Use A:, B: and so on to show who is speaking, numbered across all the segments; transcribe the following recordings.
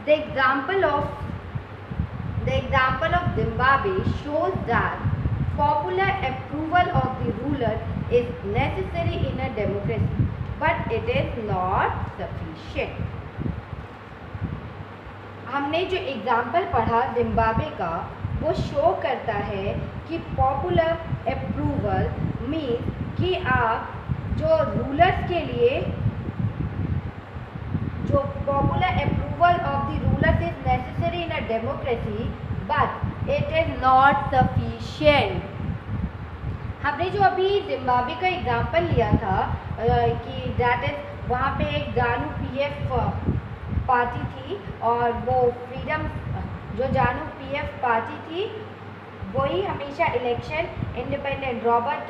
A: The example of Zimbabwe shows that popular approval of the ruler is necessary in a democracy, but it is not sufficient. हमने जो example पढ़ा Zimbabwe का, वो show करता है कि पॉपुलर अप्रूवल मीन्स कि आप जो रूलर्स के लिए जो popular approval of the rulers is necessary in a democracy but it is not sufficient. हमने जो अभी जिम्बाब्वे का एग्जाम्पल लिया था कि दैट इज वहाँ पे एक जानु पीएफ पार्टी थी और वो फ्रीडम जो जानु पीएफ पार्टी थी वही हमेशा इलेक्शन इंडिपेंडेंट रॉबर्ट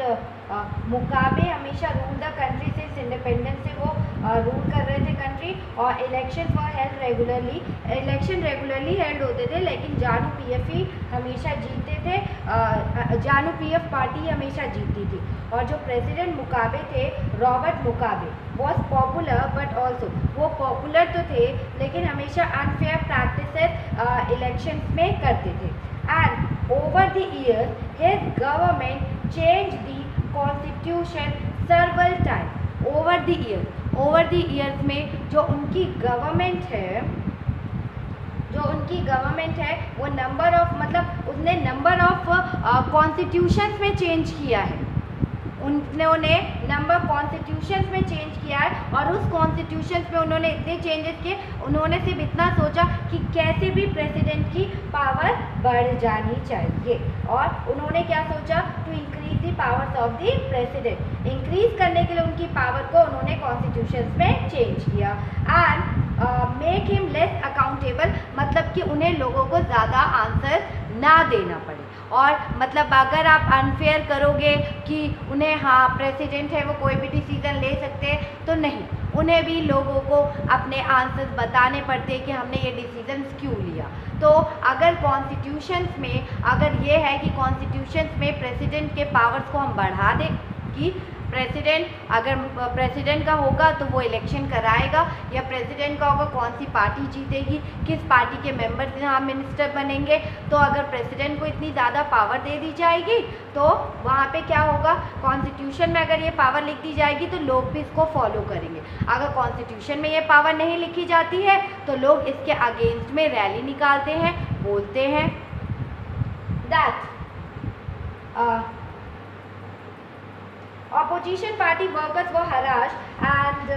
A: मुगाबे हमेशा rule the country since independence से वो रूल कर रहे थे कंट्री और election for held regularly election regularly held होते थे, लेकिन जानु पीएफ ही हमेशा जीतते थे. जानु पीएफ पार्टी हमेशा जीतती थी और जो प्रेसिडेंट मुगाबे थे Robert Mugabe was popular but also वो पॉपुलर तो थे लेकिन हमेशा अनफेयर प्रैक्टिसेस इलेक्शन में करते थे. And over the years, his government changed the constitution several times. Over the years में जो उनकी गवर्नमेंट है वो नंबर ऑफ मतलब उसने नंबर ऑफ कॉन्स्टिट्यूशंस में चेंज किया है. उन्होंने नंबर कॉन्स्टिट्यूशंस में चेंज किया है और उस कॉन्स्टिट्यूशंस में उन्होंने इतने चेंजेस किए, उन्होंने सिर्फ इतना सोचा कि कैसे भी प्रेसिडेंट की पावर बढ़ जानी चाहिए और उन्होंने क्या सोचा to increase the powers of the president. Increase करने के लिए उनकी पावर को उन्होंने कॉन्स्टिट्यूशंस में चेंज किया and make him less accountable मतलब कि उन्हें लोगों को ज़्यादा आंसर ना देना पड़े. और मतलब अगर आप अनफेयर करोगे कि उन्हें हाँ प्रेसिडेंट है वो कोई भी डिसीज़न ले सकते हैं तो नहीं, उन्हें भी लोगों को अपने आंसर्स बताने पड़ते हैं कि हमने ये डिसीजन क्यों लिया. तो अगर कॉन्स्टिट्यूशंस में अगर ये है कि कॉन्स्टिट्यूशंस में प्रेसिडेंट के पावर्स को हम बढ़ा दें कि प्रेसिडेंट अगर प्रेसिडेंट का होगा तो वो इलेक्शन कराएगा या प्रेसिडेंट का होगा कौन सी पार्टी जीतेगी, किस पार्टी के मेंबर्स यहाँ मिनिस्टर बनेंगे. तो अगर प्रेसिडेंट को इतनी ज़्यादा पावर दे दी जाएगी तो वहाँ पे क्या होगा, कॉन्स्टिट्यूशन में अगर ये पावर लिख दी जाएगी तो लोग भी इसको फॉलो करेंगे. अगर कॉन्स्टिट्यूशन में ये पावर नहीं लिखी जाती है तो लोग इसके अगेंस्ट में रैली निकालते हैं, बोलते हैं that opposition party workers were harassed and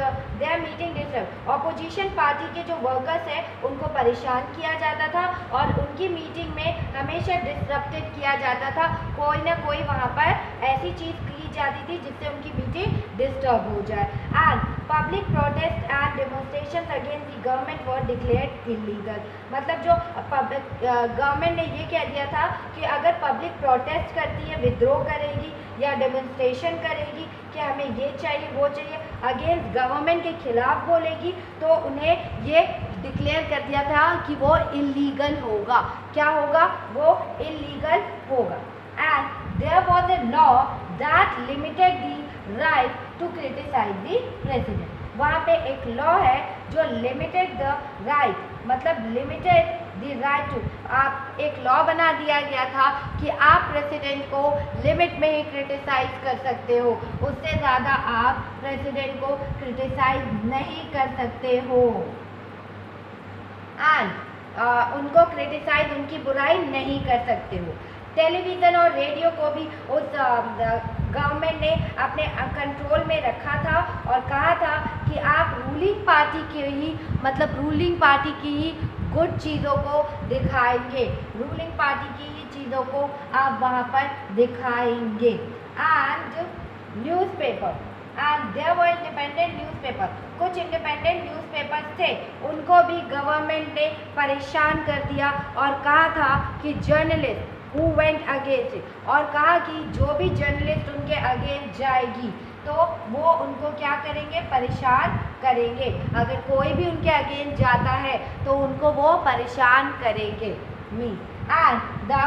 A: their meeting disturbed. opposition party के जो workers हैं उनको परेशान किया जाता था और उनकी मीटिंग में हमेशा डिसरप्टेड किया जाता था. कोई ना कोई वहाँ पर ऐसी चीज़ की जाती थी जिससे उनकी मीटिंग डिस्टर्ब हो जाए. And public protest and demonstration against the government were declared illegal. मतलब जो गवर्नमेंट ने ये कह दिया था कि अगर पब्लिक प्रोटेस्ट करती है, विद्रोह करेगी या डेमोन्स्ट्रेशन करेगी कि हमें ये चाहिए वो चाहिए, अगेंस्ट गवर्नमेंट के खिलाफ बोलेगी तो उन्हें ये डिक्लेयर कर दिया था कि वो इलीगल होगा. क्या होगा, वो इलीगल होगा. And there was a law that limited the right to criticise the president. वहाँ पे एक लॉ है जो लिमिटेड द राइट मतलब लिमिटेड द राइट टू, आप एक लॉ बना दिया गया था कि आप प्रेसिडेंट को लिमिट में ही क्रिटिसाइज कर सकते हो, उससे ज़्यादा आप प्रेसिडेंट को क्रिटिसाइज नहीं कर सकते हो. एंड उनको क्रिटिसाइज उनकी बुराई नहीं कर सकते हो. टेलीविज़न और रेडियो को भी उस गवर्नमेंट ने अपने कंट्रोल में रखा था और कहा था कि आप रूलिंग पार्टी की ही मतलब रूलिंग पार्टी की ही गुड चीज़ों को दिखाएंगे, रूलिंग पार्टी की ही चीज़ों को आप वहाँ पर दिखाएंगे. And newspaper and there were independent newspaper, कुछ इंडिपेंडेंट न्यूज़पेपर्स थे उनको भी गवर्नमेंट ने परेशान कर दिया और कहा था कि journalist who went against it, और कहा कि जो भी जर्नलिस्ट उनके अगेंस्ट जाएगी तो वो उनको क्या करेंगे, परेशान करेंगे. अगर कोई भी उनके अगेंस्ट जाता है तो उनको वो परेशान करेंगे. And the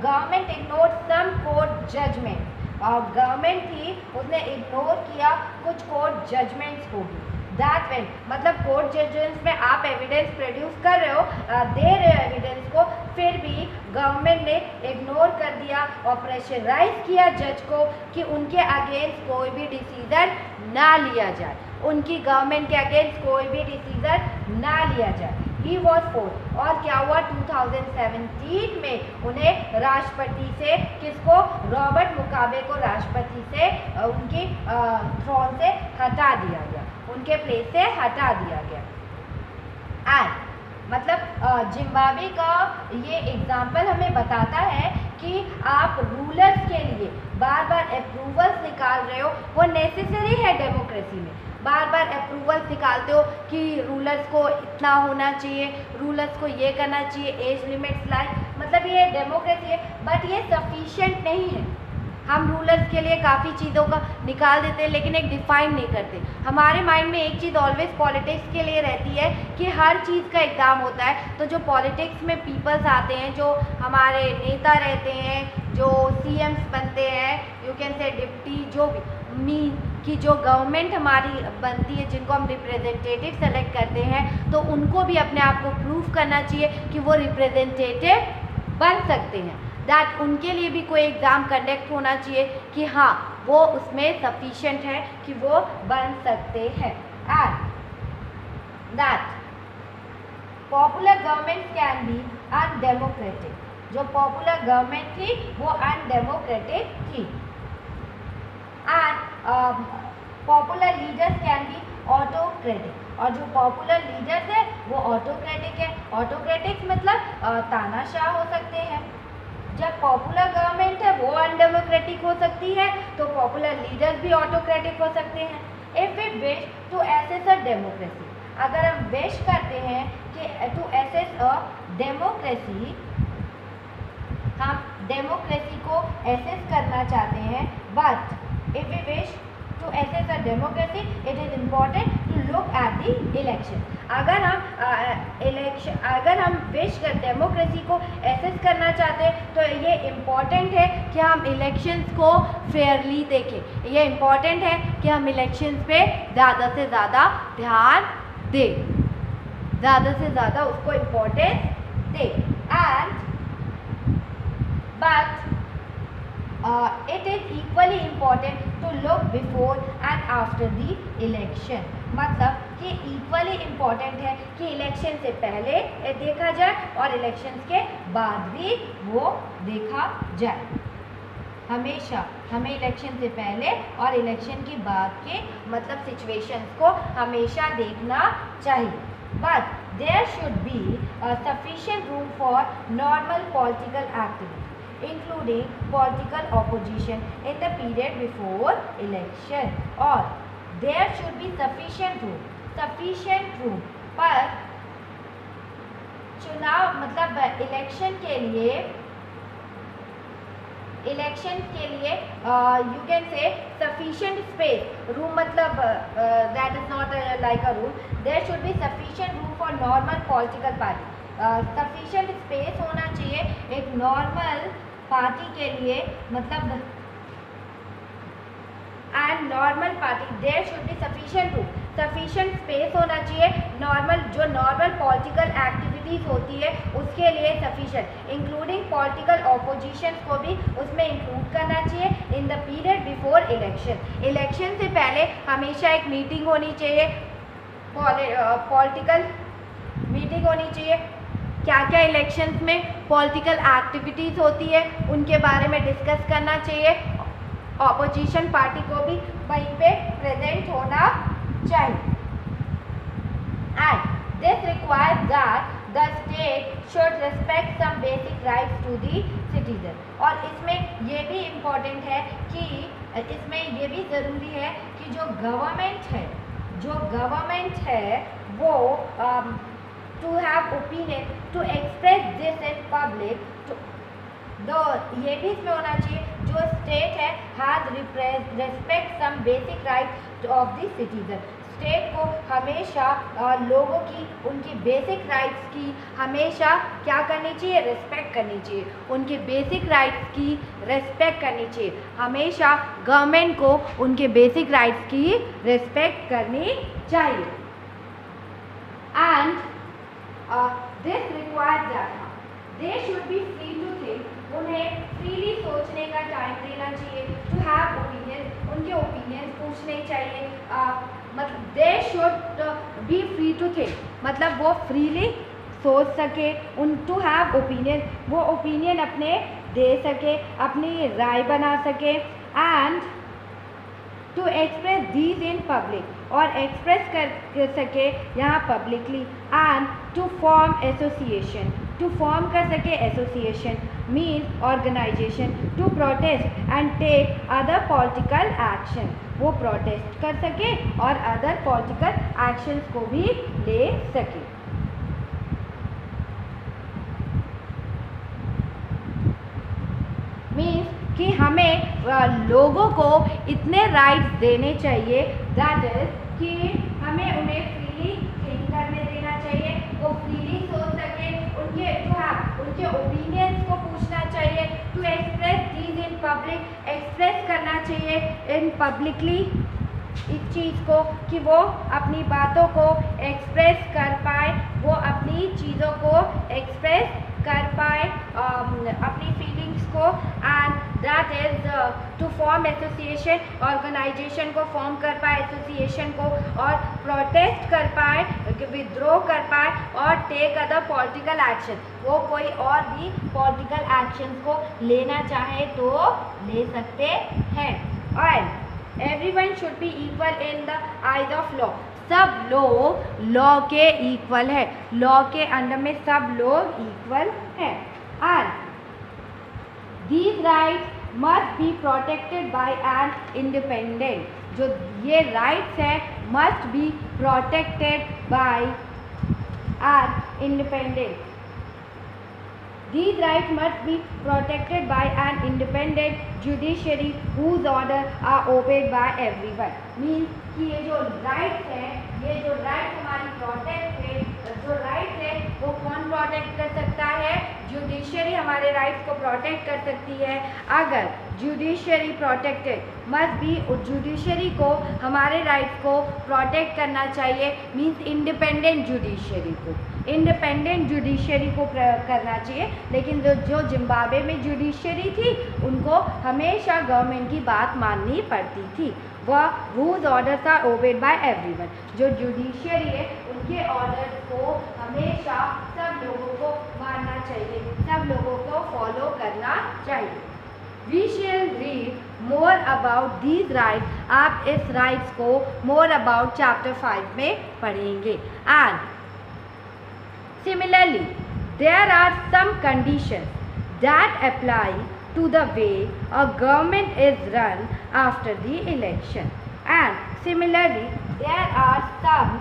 A: government ignored some court judgement, और गवर्नमेंट थी उसने इग्नोर किया कुछ कोर्ट जजमेंट्स को भी. दैट व्हेन मतलब कोर्ट जजमेंट्स में आप एविडेंस प्रोड्यूस कर रहे हो, दे रहे हो एविडेंस को, फिर भी गवर्नमेंट ने इग्नोर कर दिया और प्रेशराइज किया जज को कि उनके अगेंस्ट कोई भी डिसीजन ना लिया जाए, उनकी गवर्नमेंट के अगेंस्ट कोई भी डिसीजन ना लिया जाए। ही वॉज फोर्स, और क्या हुआ 2017 में उन्हें राष्ट्रपति से, किसको, रॉबर्ट मुगाबे को राष्ट्रपति से उनकी थ्रोन से हटा दिया गया, उनके प्लेस से हटा दिया गया। एंड मतलब जिम्बाब्वे का ये एग्जाम्पल हमें बताता है कि आप रूलर्स के लिए बार बार अप्रूवल्स निकाल रहे हो, वो नेसेसरी है डेमोक्रेसी में। बार बार अप्रूवल्स निकालते हो कि रूलर्स को इतना होना चाहिए, रूलर्स को ये करना चाहिए, एज लिमिट्स लाइक, मतलब ये डेमोक्रेसी है, बट ये सफिशिएंट नहीं है। हम रूलर्स के लिए काफ़ी चीज़ों का निकाल देते हैं लेकिन एक डिफाइन नहीं करते। हमारे माइंड में एक चीज़ ऑलवेज पॉलिटिक्स के लिए रहती है कि हर चीज़ का एग्ज़ाम होता है, तो जो पॉलिटिक्स में पीपल्स आते हैं, जो हमारे नेता रहते हैं, जो सीएम्स बनते हैं, यू कैन से डिप्टी, जो भी कि जो गवर्नमेंट हमारी बनती है, जिनको हम रिप्रेजेंटेटिव सेलेक्ट करते हैं, तो उनको भी अपने आप को प्रूव करना चाहिए कि वो रिप्रेजेंटेटिव बन सकते हैं। दैट उनके लिए भी कोई एग्ज़ाम कंडक्ट होना चाहिए कि हाँ वो उसमें सफिशिएंट है कि वो बन सकते हैं। And that popular government can be undemocratic, जो पॉपुलर गवर्नमेंट थी वो अनडेमोक्रेटिक थी। And popular leaders can be autocratic, और जो पॉपुलर लीडर्स है वो ऑटोक्रेटिक है। ऑटोक्रेटिक मतलब तानाशाह हो सकते हैं। जब पॉपुलर गवर्नमेंट है वो अनडेमोक्रेटिक हो सकती है, तो पॉपुलर लीडर्स भी ऑटोक्रेटिक हो सकते हैं। If we wish to assess a democracy, अगर हम विश करते हैं कि टू एसेस अ डेमोक्रेसी, हम डेमोक्रेसी को एसेस करना चाहते हैं, but if we wish to assess a democracy, it is important to look at the election. अगर हम विश कर डेमोक्रेसी को एसेस करना चाहते हैं, तो ये इम्पॉर्टेंट है कि हम इलेक्शंस को फेयरली देखें। ये इम्पॉर्टेंट है कि हम इलेक्शंस पे ज़्यादा से ज़्यादा ध्यान दें, ज़्यादा से ज़्यादा उसको इम्पोर्टेंस दें। And but it is equally important to look before and after the election, मतलब कि इक्वली इम्पॉर्टेंट है कि इलेक्शन से पहले देखा जाए और इलेक्शन के बाद भी वो देखा जाए। हमेशा हमें इलेक्शन से पहले और इलेक्शन के बाद के मतलब सिचुएशंस को हमेशा देखना चाहिए। But there should be sufficient room for normal political activity including political opposition in the period before election, और there should be sufficient room पर चुनाव मतलब इलेक्शन के लिए you can say sufficient space, room मतलब that is not like a room, there should be sufficient room for normal political party, sufficient space होना चाहिए एक नॉर्मल पार्टी के लिए, मतलब and normal party there should be sufficient room, sufficient space होना चाहिए। जो नॉर्मल पॉलिटिकल एक्टिविटीज़ होती है उसके लिए सफिशिएंट, इंक्लूडिंग पॉलिटिकल ऑपोजिशन को भी उसमें इंक्लूड करना चाहिए in the period before election. Election से पहले हमेशा एक मीटिंग होनी चाहिए, पॉलिटिकल मीटिंग होनी चाहिए। क्या क्या इलेक्शंस में पॉलिटिकल एक्टिविटीज़ होती है उनके बारे में डिस्कस करना चाहिए। ऑपोजिशन पार्टी को भी वहीं पे प्रेजेंट होना चाहिए। And this requires that the state should respect some basic rights to the citizen, और इसमें ये भी इम्पोर्टेंट है कि इसमें ये भी ज़रूरी है कि जो गवर्नमेंट है वो to have opinion, to express this in public, ये भी इसमें होना चाहिए जो स्टेट है has respect some basic rights of the citizen, state को हमेशा लोगों की उनकी बेसिक राइट्स की हमेशा क्या करनी चाहिए, रिस्पेक्ट करनी चाहिए, उनके बेसिक राइट्स की रिस्पेक्ट करनी चाहिए, हमेशा गवर्नमेंट को उनके बेसिक राइट्स की रिस्पेक्ट करनी चाहिए। And this requires that they should be free to think, उन्हें फ्रीली सोचने का टाइम देना चाहिए, टू हैव ओपिनियन, उनके ओपिनियन पूछने चाहिए, मतलब they should be free to think, मतलब वो फ्रीली सोच सके, उन टू हैव ओपिनियन, वो ओपिनियन अपने दे सके, अपनी राय बना सके, and to express these in public, और एक्सप्रेस कर सके यहाँ publicly, and to form association, to form कर सके association means organization, to protest and take other political action, वो प्रोटेस्ट कर सके और अदर पॉलिटिकल एक्शंस को भी ले सके। मीन्स कि हमें लोगों को इतने राइट्स देने चाहिए, दैट इज कि हमें उन्हें फ्रीली थिंक करने देना चाहिए, वो फ्रीली सोच सके, उनके ओपिनियंस को पूछना चाहिए, to express these in public, express करना चाहिए इन पब्लिकली इस चीज़ को, कि वो अपनी बातों को एक्सप्रेस कर पाए, वो अपनी चीज़ों को एक्सप्रेस कर पाए, अपनी फीलिंग्स को, and that is to form association, organization को फॉर्म कर पाए, एसोसिएशन को, और प्रोटेस्ट कर पाए, विद्रोह कर पाए, और टेक अदर पॉलिटिकल एक्शन, वो कोई और भी पॉलिटिकल एक्शन को लेना चाहे तो ले सकते हैं। और everyone should be equal in the eyes of law, सब लोग लॉ के इक्वल है, लॉ के अंडर में सब लोग इक्वल हैं, and these rights must be protected by an independent, जो ये राइट्स हैं must be protected by an independent, these rights must be protected by an independent judiciary whose orders are obeyed by everyone, means कि ये जो rights हैं, ये जो rights हमारी प्रोटेक्ट है, जो राइट्स है वो कौन प्रोटेक्ट कर सकता है, जुडिशरी हमारे राइट्स को प्रोटेक्ट कर सकती है। अगर judiciary protected must be, judiciary को हमारे राइट्स को प्रोटेक्ट करना चाहिए, मीन्स इंडिपेंडेंट जुडिशरी को, इंडिपेंडेंट जुडिशरी को करना चाहिए। लेकिन जो जिम्बाब्वे में जुडिशरी थी उनको हमेशा गवर्नमेंट की बात माननी पड़ती थी, वह rules orders are obeyed by everyone, जो जुडिशरी है उनके ऑर्डर्स को हमेशा सब लोगों को मानना चाहिए, सब लोगों को फॉलो करना चाहिए। We shall read more about these rights, आप इस राइट्स को मोर अबाउट चैप्टर 5 में पढ़ेंगे। And similarly there are some conditions that apply to the way a government is run after the election, and similarly there are some,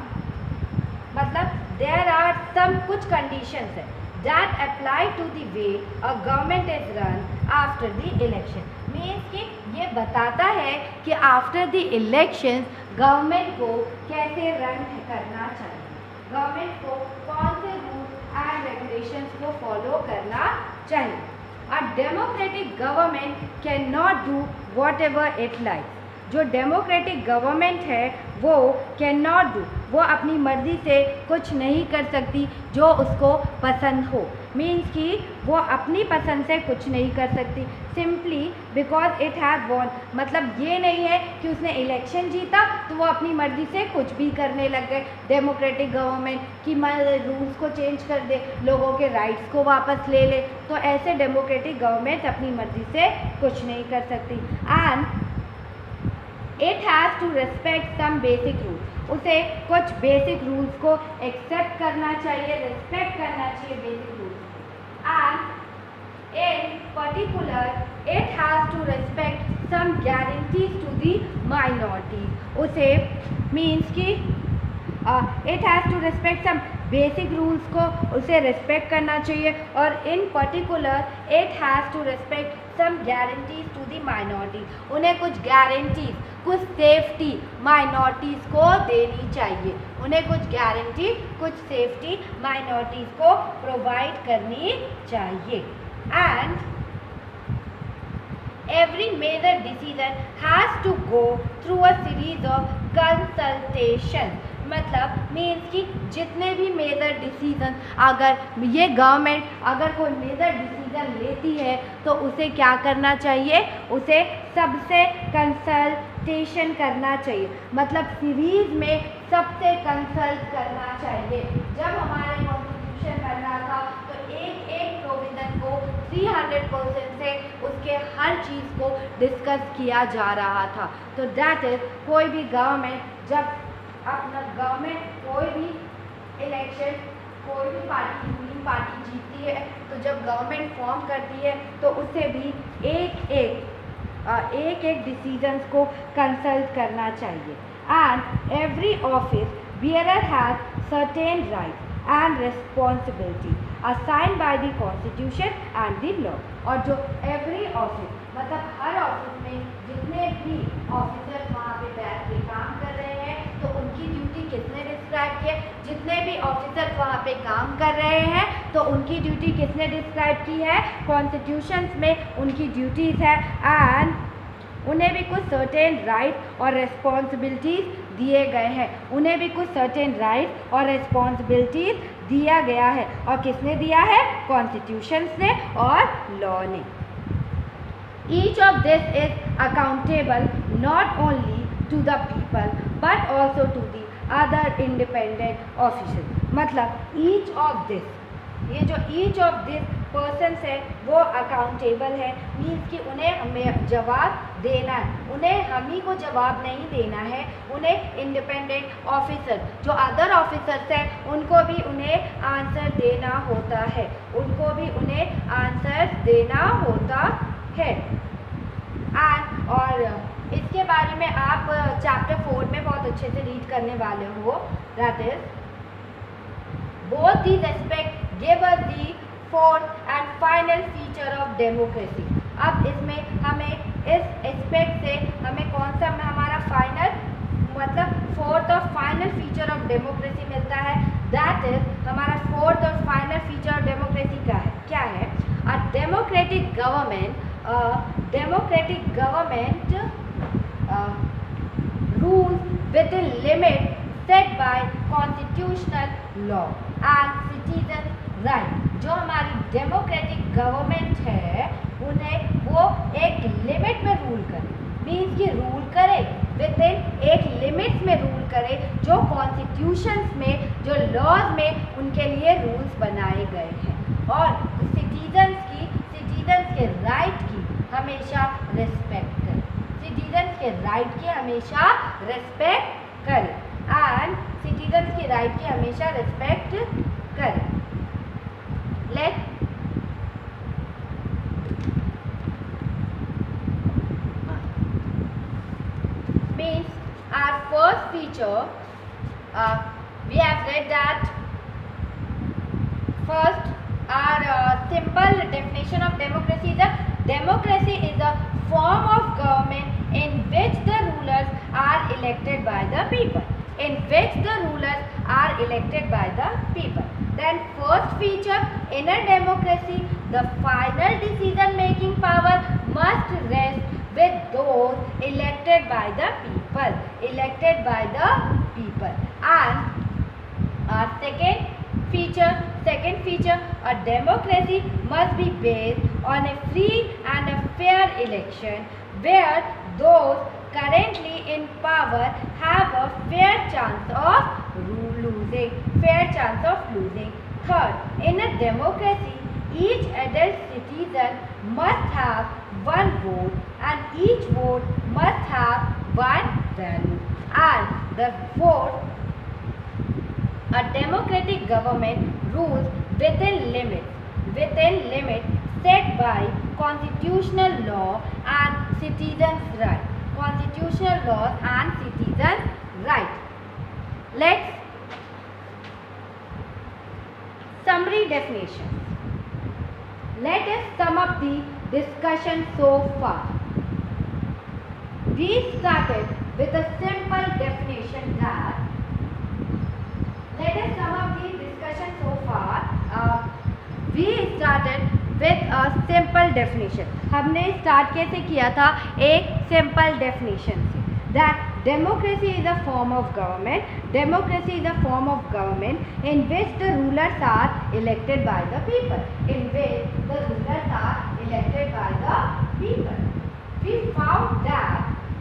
A: मतलब there are some कुछ conditions है that apply to the way a government is run after the election, means कि ये बताता है कि after the elections government को कैसे रन करना चाहिए, गवर्नमेंट को कौन से रूल्स एंड रेगुलेशंस को फॉलो करना चाहिए। अ democratic government can not do what ever it likes, जो डेमोक्रेटिक गवर्नमेंट है वो कैन नॉट डू, वो अपनी मर्ज़ी से कुछ नहीं कर सकती जो उसको पसंद हो, मीन्स कि वो अपनी पसंद से कुछ नहीं कर सकती, simply because it has won, मतलब ये नहीं है कि उसने इलेक्शन जीता तो वो अपनी मर्ज़ी से कुछ भी करने लग गए डेमोक्रेटिक गवर्नमेंट कि रूल्स को चेंज कर दे, लोगों के राइट्स को वापस ले ले, तो ऐसे डेमोक्रेटिक गवर्नमेंट अपनी मर्ज़ी से कुछ नहीं कर सकती। And it has to respect some basic rules, उसे कुछ बेसिक रूल्स को एक्सेप्ट करना चाहिए, रिस्पेक्ट करना चाहिए basic rules. And in particular it has to respect some guarantees to the minority, उसे मीन्स कि it has to respect some basic rules को उसे रिस्पेक्ट करना चाहिए और in particular it has to respect some guarantees to the minority. उन्हें कुछ guarantees, कुछ सेफ्टी माइनॉरिटीज़ को देनी चाहिए। उन्हें कुछ गारंटी, कुछ सेफ्टी माइनॉरिटीज़ को प्रोवाइड करनी चाहिए। And every major decision has to go through a series of consultation। मतलब मीन्स कि जितने भी मेजर डिसीजन, अगर ये गवर्नमेंट अगर कोई मेजर डिसीजन लेती है तो उसे क्या करना चाहिए, उसे सबसे कंसल्टेशन करना चाहिए। मतलब सीरीज में सबसे कंसल्ट करना चाहिए। जब हमारे कॉन्स्टिट्यूशन बना था तो एक एक प्रोविजन को 300% से उसके हर चीज़ को डिस्कस किया जा रहा था। तो दैट इज, कोई भी गवर्नमेंट जब अपना कोई भी इलेक्शन, कोई भी पार्टी, रूलिंग पार्टी जीतती है तो जब गवर्नमेंट फॉर्म करती है तो उसे भी एक एक डिसीजंस को कंसल्ट करना चाहिए। And every office bearer has certain rights and responsibility assigned by the constitution and the law। और जो एवरी ऑफिस मतलब हर ऑफिस में जितने भी ऑफिसर वहाँ पे बैठ के काम कर रहे हैं तो उनकी ड्यूटी किसने डिस्क्राइब की है, जितने भी ऑफिसर वहाँ पे काम कर रहे हैं तो उनकी ड्यूटी किसने डिस्क्राइब की है, कॉन्स्टिट्यूशन में उनकी ड्यूटीज़ है। एंड उन्हें भी कुछ सर्टेन राइट और रिस्पॉन्सिबिलिटीज़ दिए गए हैं। उन्हें भी कुछ सर्टेन राइट और रिस्पॉन्सिबिलिटीज़ दिया गया है। और किसने दिया है, कॉन्स्टिट्यूशन ने और लॉ ने। Each of this is accountable not only to the people but also to the other independent officers. मतलब ईच ऑफ दिस, ये जो ईच ऑफ दिस पर्सन है वो अकाउंटेबल है, मीन्स कि उन्हें हमें जवाब देना है। उन्हें हम ही को जवाब नहीं देना है, उन्हें इंडिपेंडेंट ऑफिसर जो अदर ऑफिसर्स हैं उनको भी उन्हें आंसर देना होता है, उनको भी उन्हें आंसर देना होता है। और इसके बारे में आप चैप्टर 4 में बहुत अच्छे से रीड करने वाले हो। That is both these aspects give us the fourth and final feature of democracy। अब इसमें हमें इस एस्पेक्ट से हमें कौन सा हमारा फाइनल मतलब फोर्थ और फाइनल फीचर ऑफ डेमोक्रेसी मिलता है। दैट इज हमारा फोर्थ और फाइनल फीचर ऑफ डेमोक्रेसी का है, क्या है, a democratic government rules within limit set by constitutional law and citizen right. जो हमारी डेमोक्रेटिक गवर्नमेंट है उन्हें वो एक लिमिट में रूल करे, मीन्स कि रूल करे विद इन एक लिमिट्स में रूल करे जो कॉन्स्टिट्यूशंस में, जो लॉज में उनके लिए रूल्स बनाए गए हैं। और सिटीजन्स के राइट की हमेशा रिस्पेक्ट करें, सिटीजन्स के राइट की हमेशा रिस्पेक्ट करें एंड सिटीजन्स की राइट की हमेशा रिस्पेक्ट करें। Let means our first feature, we have read that first our simple definition of democracy is a form of government in which the rulers are elected by the people, in which the rulers are elected by the people. Then first feature, in a democracy the final decision making power must rest with those elected by the people, and our second feature, a democracy must be based on a free and a fair election where those currently in power have a fair chance of losing. Third, in a democracy each adult citizen must have one vote and each vote must have one value. And the fourth, a democratic government rules within limits set by constitutional law and citizens' right. Constitutional laws and citizens' right. Let's definitions. Let us sum up the discussion so far. We started with a simple definition that, let us sum up the discussion so far. We started with a simple definition. हमने start कैसे किया था? एक simple definition से, that democracy is a form of government. Democracy is a form of government in which the rulers are elected by the people. In which the rulers are elected by the people. We found that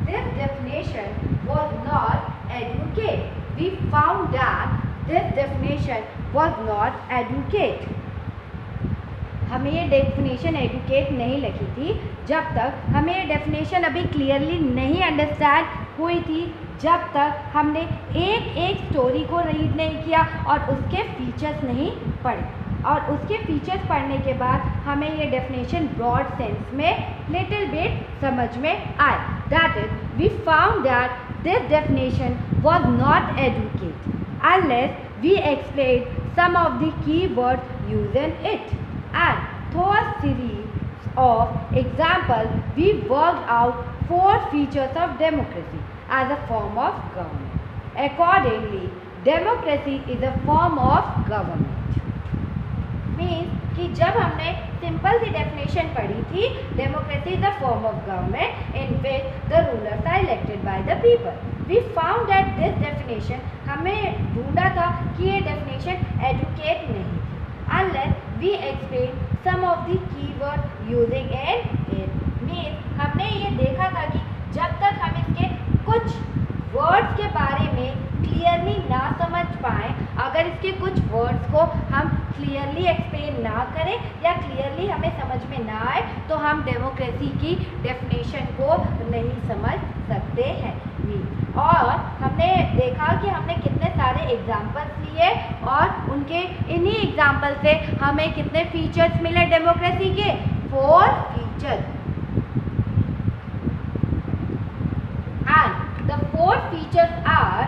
A: this definition was not adequate. We found that this definition was not adequate. हमें ये definition educate नहीं लगी थी जब तक हमें ये definition अभी क्लियरली नहीं अंडरस्टैंड हुई थी, जब तक हमने एक एक स्टोरी को रीड नहीं किया और उसके फीचर्स नहीं पढ़े। और उसके फीचर्स पढ़ने के बाद हमें ये डेफिनेशन ब्रॉड सेंस में लिटिल बिट समझ में आए। That is we found that this definition was not adequate unless we explain some of the key words used in it. And through a series of examples, we worked out 4 features of democracy as a form of government. Accordingly, democracy is a form of government. Means कि जब हमने simple सी definition पढ़ी थी, democracy is a form of government in which the rulers are elected by the people. We found that this definition, हमने ढूंढा था कि ये definition educate नहीं थी unless we explain some of the keyword using in it. Means हमने ये देखा था कि जब तक हम इसके कुछ वर्ड्स के बारे में क्लियरली ना समझ पाएँ, अगर इसके कुछ वर्ड्स को हम क्लियरली एक्सप्लेन ना करें या क्लियरली हमें समझ में ना आए, तो हम डेमोक्रेसी की डेफिनेशन को नहीं समझ सकते हैं। और हमने देखा कि हमने कितने सारे एग्जाम्पल्स लिए और उनके इन्हीं एग्जाम्पल से हमें कितने फीचर्स मिले डेमोक्रेसी के? 4 features. And the 4 features are: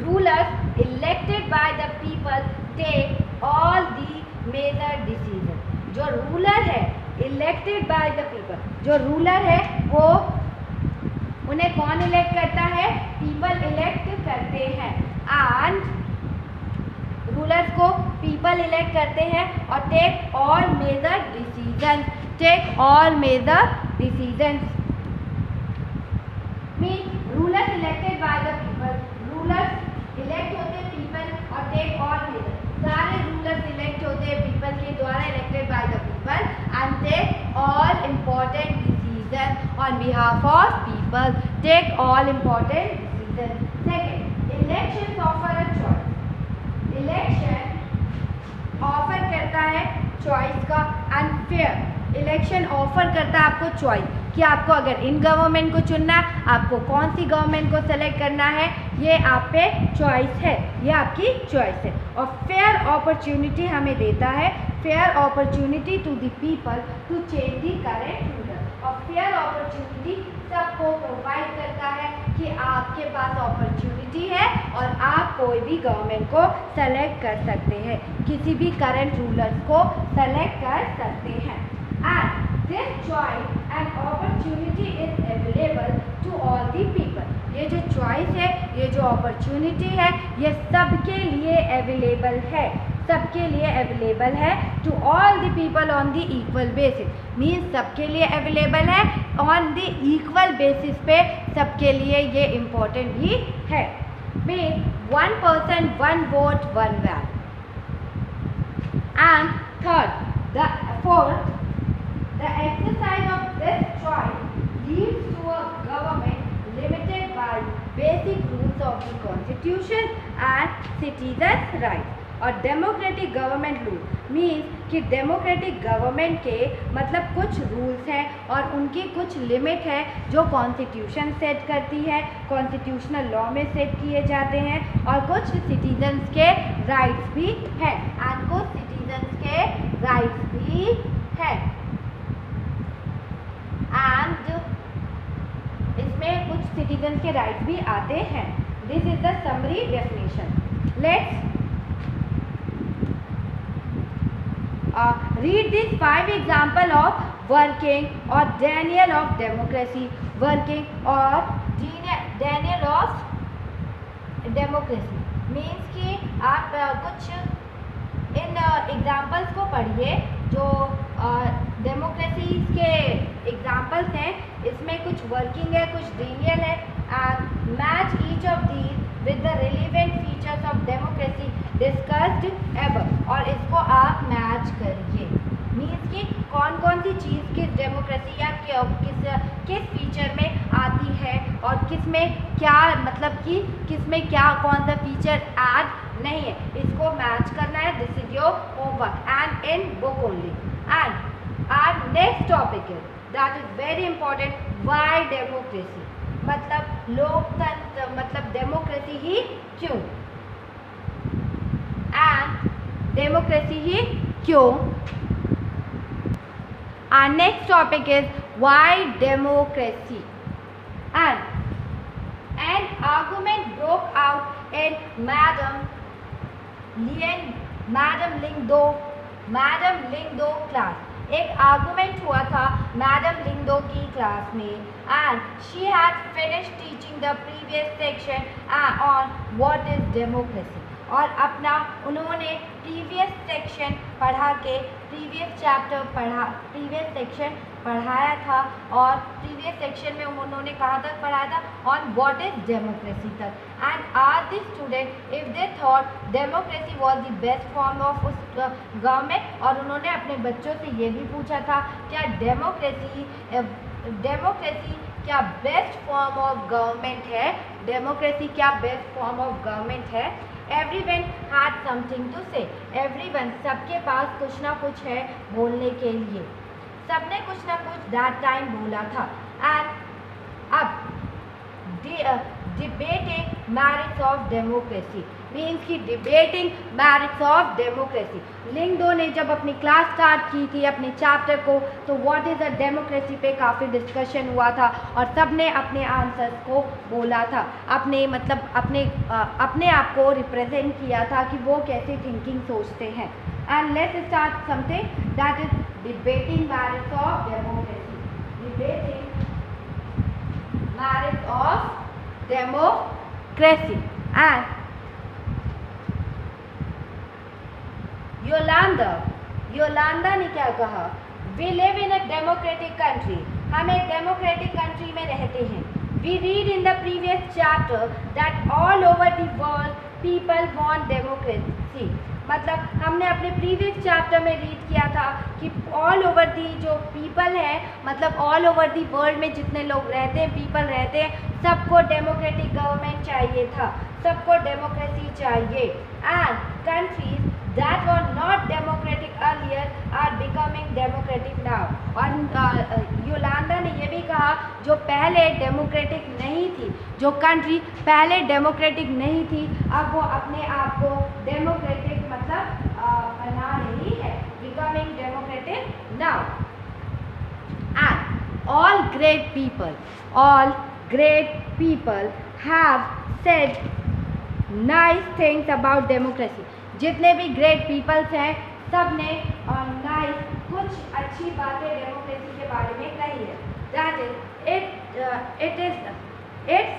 A: rulers elected by the people take all the major decision. जो रूलर है इलेक्टेड बाय द पीपल, जो रूलर है वो, उन्हें कौन इलेक्ट करता है? पीपल इलेक्ट करते हैं। एंड रूलर्स को पीपल इलेक्ट करते हैं और take all major decision. Take all major decision mean rulers elected by the people. Rulers elect होते हैं पीपल और टेक ऑल मेजर। सारे रूलर्स इलेक्ट होते हैं पीपल के द्वारा, elected by the people, and take all important on behalf of people. Take all important decisions. Second, elections offer a choice. Election offer करता है choice का, and fair. Election offer करता है आपको choice कि आपको अगर इन गवर्नमेंट को चुनना है, आपको कौन सी गवर्नमेंट को सेलेक्ट करना है, ये आप पे चॉइस है, ये आपकी चॉइस है। और फेयर अपॉर्चुनिटी हमें देता है, fair opportunity to the people to change the current ruler. और फेयर अपॉर्चुनिटी सबको प्रोवाइड करता है कि आपके पास अपॉर्चुनिटी है और आप कोई भी गवर्नमेंट को सेलेक्ट कर सकते हैं, किसी भी करंट रूलर्स को सेलेक्ट कर सकते हैं। And this choice and opportunity is available to all the people. ये जो choice है, ये जो opportunity है, ये सबके लिए available है, सबके लिए available है to all the people on the equal basis. Means सबके लिए available है on the equal basis पे, सबके लिए ये important भी है। Means 1 person 1 vote 1 van. And fourth, the exercise of this choice leads to a government limited by basic rules of the constitution and citizens' rights. और democratic government rule means कि democratic government के मतलब कुछ rules हैं और उनकी कुछ limit है जो कॉन्स्टिट्यूशन सेट करती है, कॉन्स्टिट्यूशनल लॉ में सेट किए जाते हैं, और कुछ सिटीजन्स के राइट्स भी हैं, एंड कुछ सिटीजन्स के राइट्स भी हैं। एंड इसमें कुछ सिटीजन्स के राइट्स भी आते हैं। This is the summary definition. Let's read these 5 example of working or Daniel of democracy. Working or Daniel of democracy means कि आप कुछ इन एग्जाम्पल्स को पढ़िए जो डेमोक्रेसी के एग्जाम्पल्स हैं. इसमें कुछ वर्किंग है, कुछ डेनियल है. And match each of these with the relevant features of democracy discussed above. और इसको आप मैच करिए. मीन्स कि कौन कौन सी चीज़ किस डेमोक्रेसी या किस फीचर में आती है और किस में क्या, मतलब कि किस में क्या कौन सा फीचर ऐड नहीं है, इसको मैच करना है. This is your homework and in book only. And our next topic is that is very important, why democracy. मतलब लोकतंत्र, मतलब डेमोक्रेसी ही क्यों. एंड डेमोक्रेसी ही क्यों. Our next topic is why democracy. And an argument broke out in Madame Lingdo class. एक argument हुआ था madam Lyngdoh की class में. And she had finished teaching the previous section on what is democracy. और अपना उन्होंने previous section पढ़ा के प्रीवियस सेक्शन पढ़ाया था. और प्रीवियस सेक्शन में उन्होंने कहाँ तक पढ़ाया था, ऑन व्हाट इज डेमोक्रेसी तक. And asked the student if they thought democracy was the best form of government. और उन्होंने अपने बच्चों से ये भी पूछा था क्या डेमोक्रेसी क्या बेस्ट फॉर्म ऑफ गवर्नमेंट है. डेमोक्रेसी क्या बेस्ट फॉर्म ऑफ गवर्नमेंट है. Everyone had something to say. Everyone, सबके पास कुछ ना कुछ है बोलने के लिए. सबने कुछ ना कुछ that time बोला था. And अब debating merits of democracy means कि debating merits of democracy. Lyngdoh ने जब अपनी क्लास स्टार्ट की थी अपने चैप्टर को, तो व्हाट इज़ अ डेमोक्रेसी पे काफ़ी डिस्कशन हुआ था और सब ने अपने आंसर्स को बोला था. अपने आप को रिप्रेजेंट किया था कि वो कैसे थिंकिंग सोचते हैं. And let's start something that is debating merits of democracy. Debating merits of democracy. And Yolanda ने क्या कहा, we live in a democratic country. हम एक डेमोक्रेटिक कंट्री में रहते हैं. We read in the previous chapter that all over the world people want democracy. मतलब हमने अपने प्रीवियस चैप्टर में रीड किया था कि ऑल ओवर दी जो पीपल है, मतलब ऑल ओवर दी वर्ल्ड में जितने लोग रहते हैं, पीपल रहते हैं, सबको डेमोक्रेटिक गवर्नमेंट चाहिए था, सबको डेमोक्रेसी चाहिए. And countries that were not democratic earlier are becoming democratic now. और योलांदा ने ये भी कहा जो पहले डेमोक्रेटिक नहीं थी, जो कंट्री पहले डेमोक्रेटिक नहीं थी, अब वो अपने आप को डेमोक्रेटिक मतलब बना रही है, becoming democratic now. And all great people have said nice things about democracy. जितने भी ग्रेट पीपल्स हैं सब ने नाइस कुछ अच्छी बातें डेमोक्रेसी के बारे में कही है. That is it's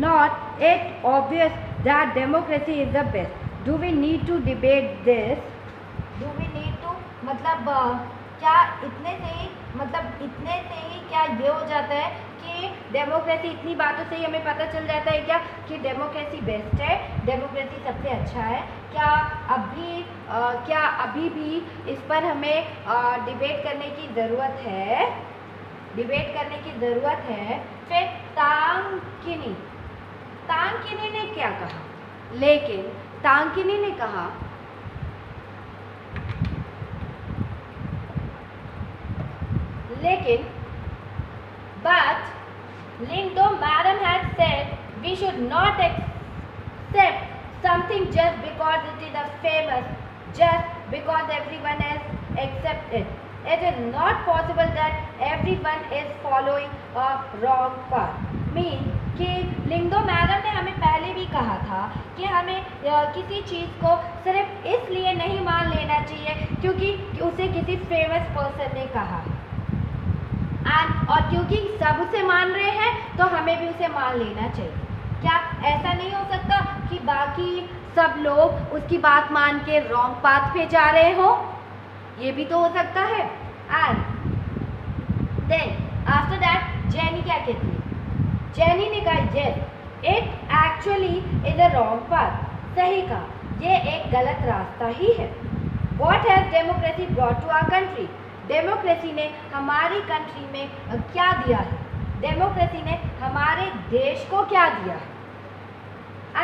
A: not it obvious that democracy is the best. Do we need to debate this. Do we need to मतलब क्या इतने से ही क्या ये हो जाता है कि डेमोक्रेसी, इतनी बातों से ही हमें पता चल जाता है क्या कि डेमोक्रेसी बेस्ट है, डेमोक्रेसी सबसे अच्छा है. क्या अभी भी इस पर हमें डिबेट करने की ज़रूरत है. फिर तांकिनी ने क्या कहा, लेकिन तांकिनी ने कहा but Lindo madam had said we should not accept something just because it is a famous, just because everyone else accepts it. It is not possible that everyone is following wrong path. Mean कि Lyngdoh madam ने हमें पहले भी कहा था कि हमें किसी चीज़ को सिर्फ इसलिए नहीं मान लेना चाहिए क्योंकि उसे किसी फेमस पर्सन ने कहा और क्योंकि सब उसे मान रहे हैं तो हमें भी उसे मान लेना चाहिए। क्या ऐसा नहीं हो सकता कि बाकी सब लोग उसकी बात मान के रॉन्ग पाथ पे जा रहे हो? ये भी तो हो सकता है। And then after that Jenny क्या कहती है? जेनी ने कहा yes it actually is a wrong path. सही कहा, ये एक गलत रास्ता ही है। What has democracy brought to our country? Democracy ने हमारी कंट्री में क्या दिया है? डेमोक्रेसी ने हमारे देश को क्या दिया है?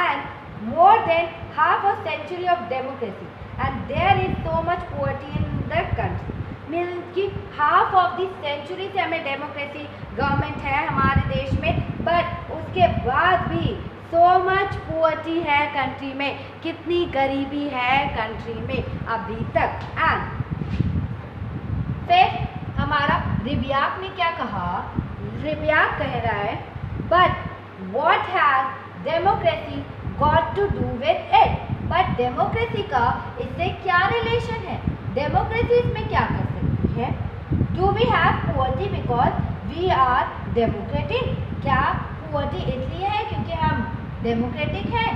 A: And more than half a century of democracy and there is so much poverty in the country. Mean कि हाफ ऑफ द सेंचुरी से हमें डेमोक्रेसी गवर्नमेंट है हमारे देश में, बट उसके बाद भी सो मच पॉवर्टी है कंट्री में। कितनी गरीबी है कंट्री में अभी तक। एंड फिर हमारा रिबियाक ने क्या कहा? रिबियाक कह रहा है but what has democracy got to do with it? But democracy का इससे क्या रिलेशन है? डेमोक्रेसी इसमें क्या कर सकती है? Do we have poverty because we are democratic? क्या पॉवर्टी इसलिए है क्योंकि हम डेमोक्रेटिक हैं?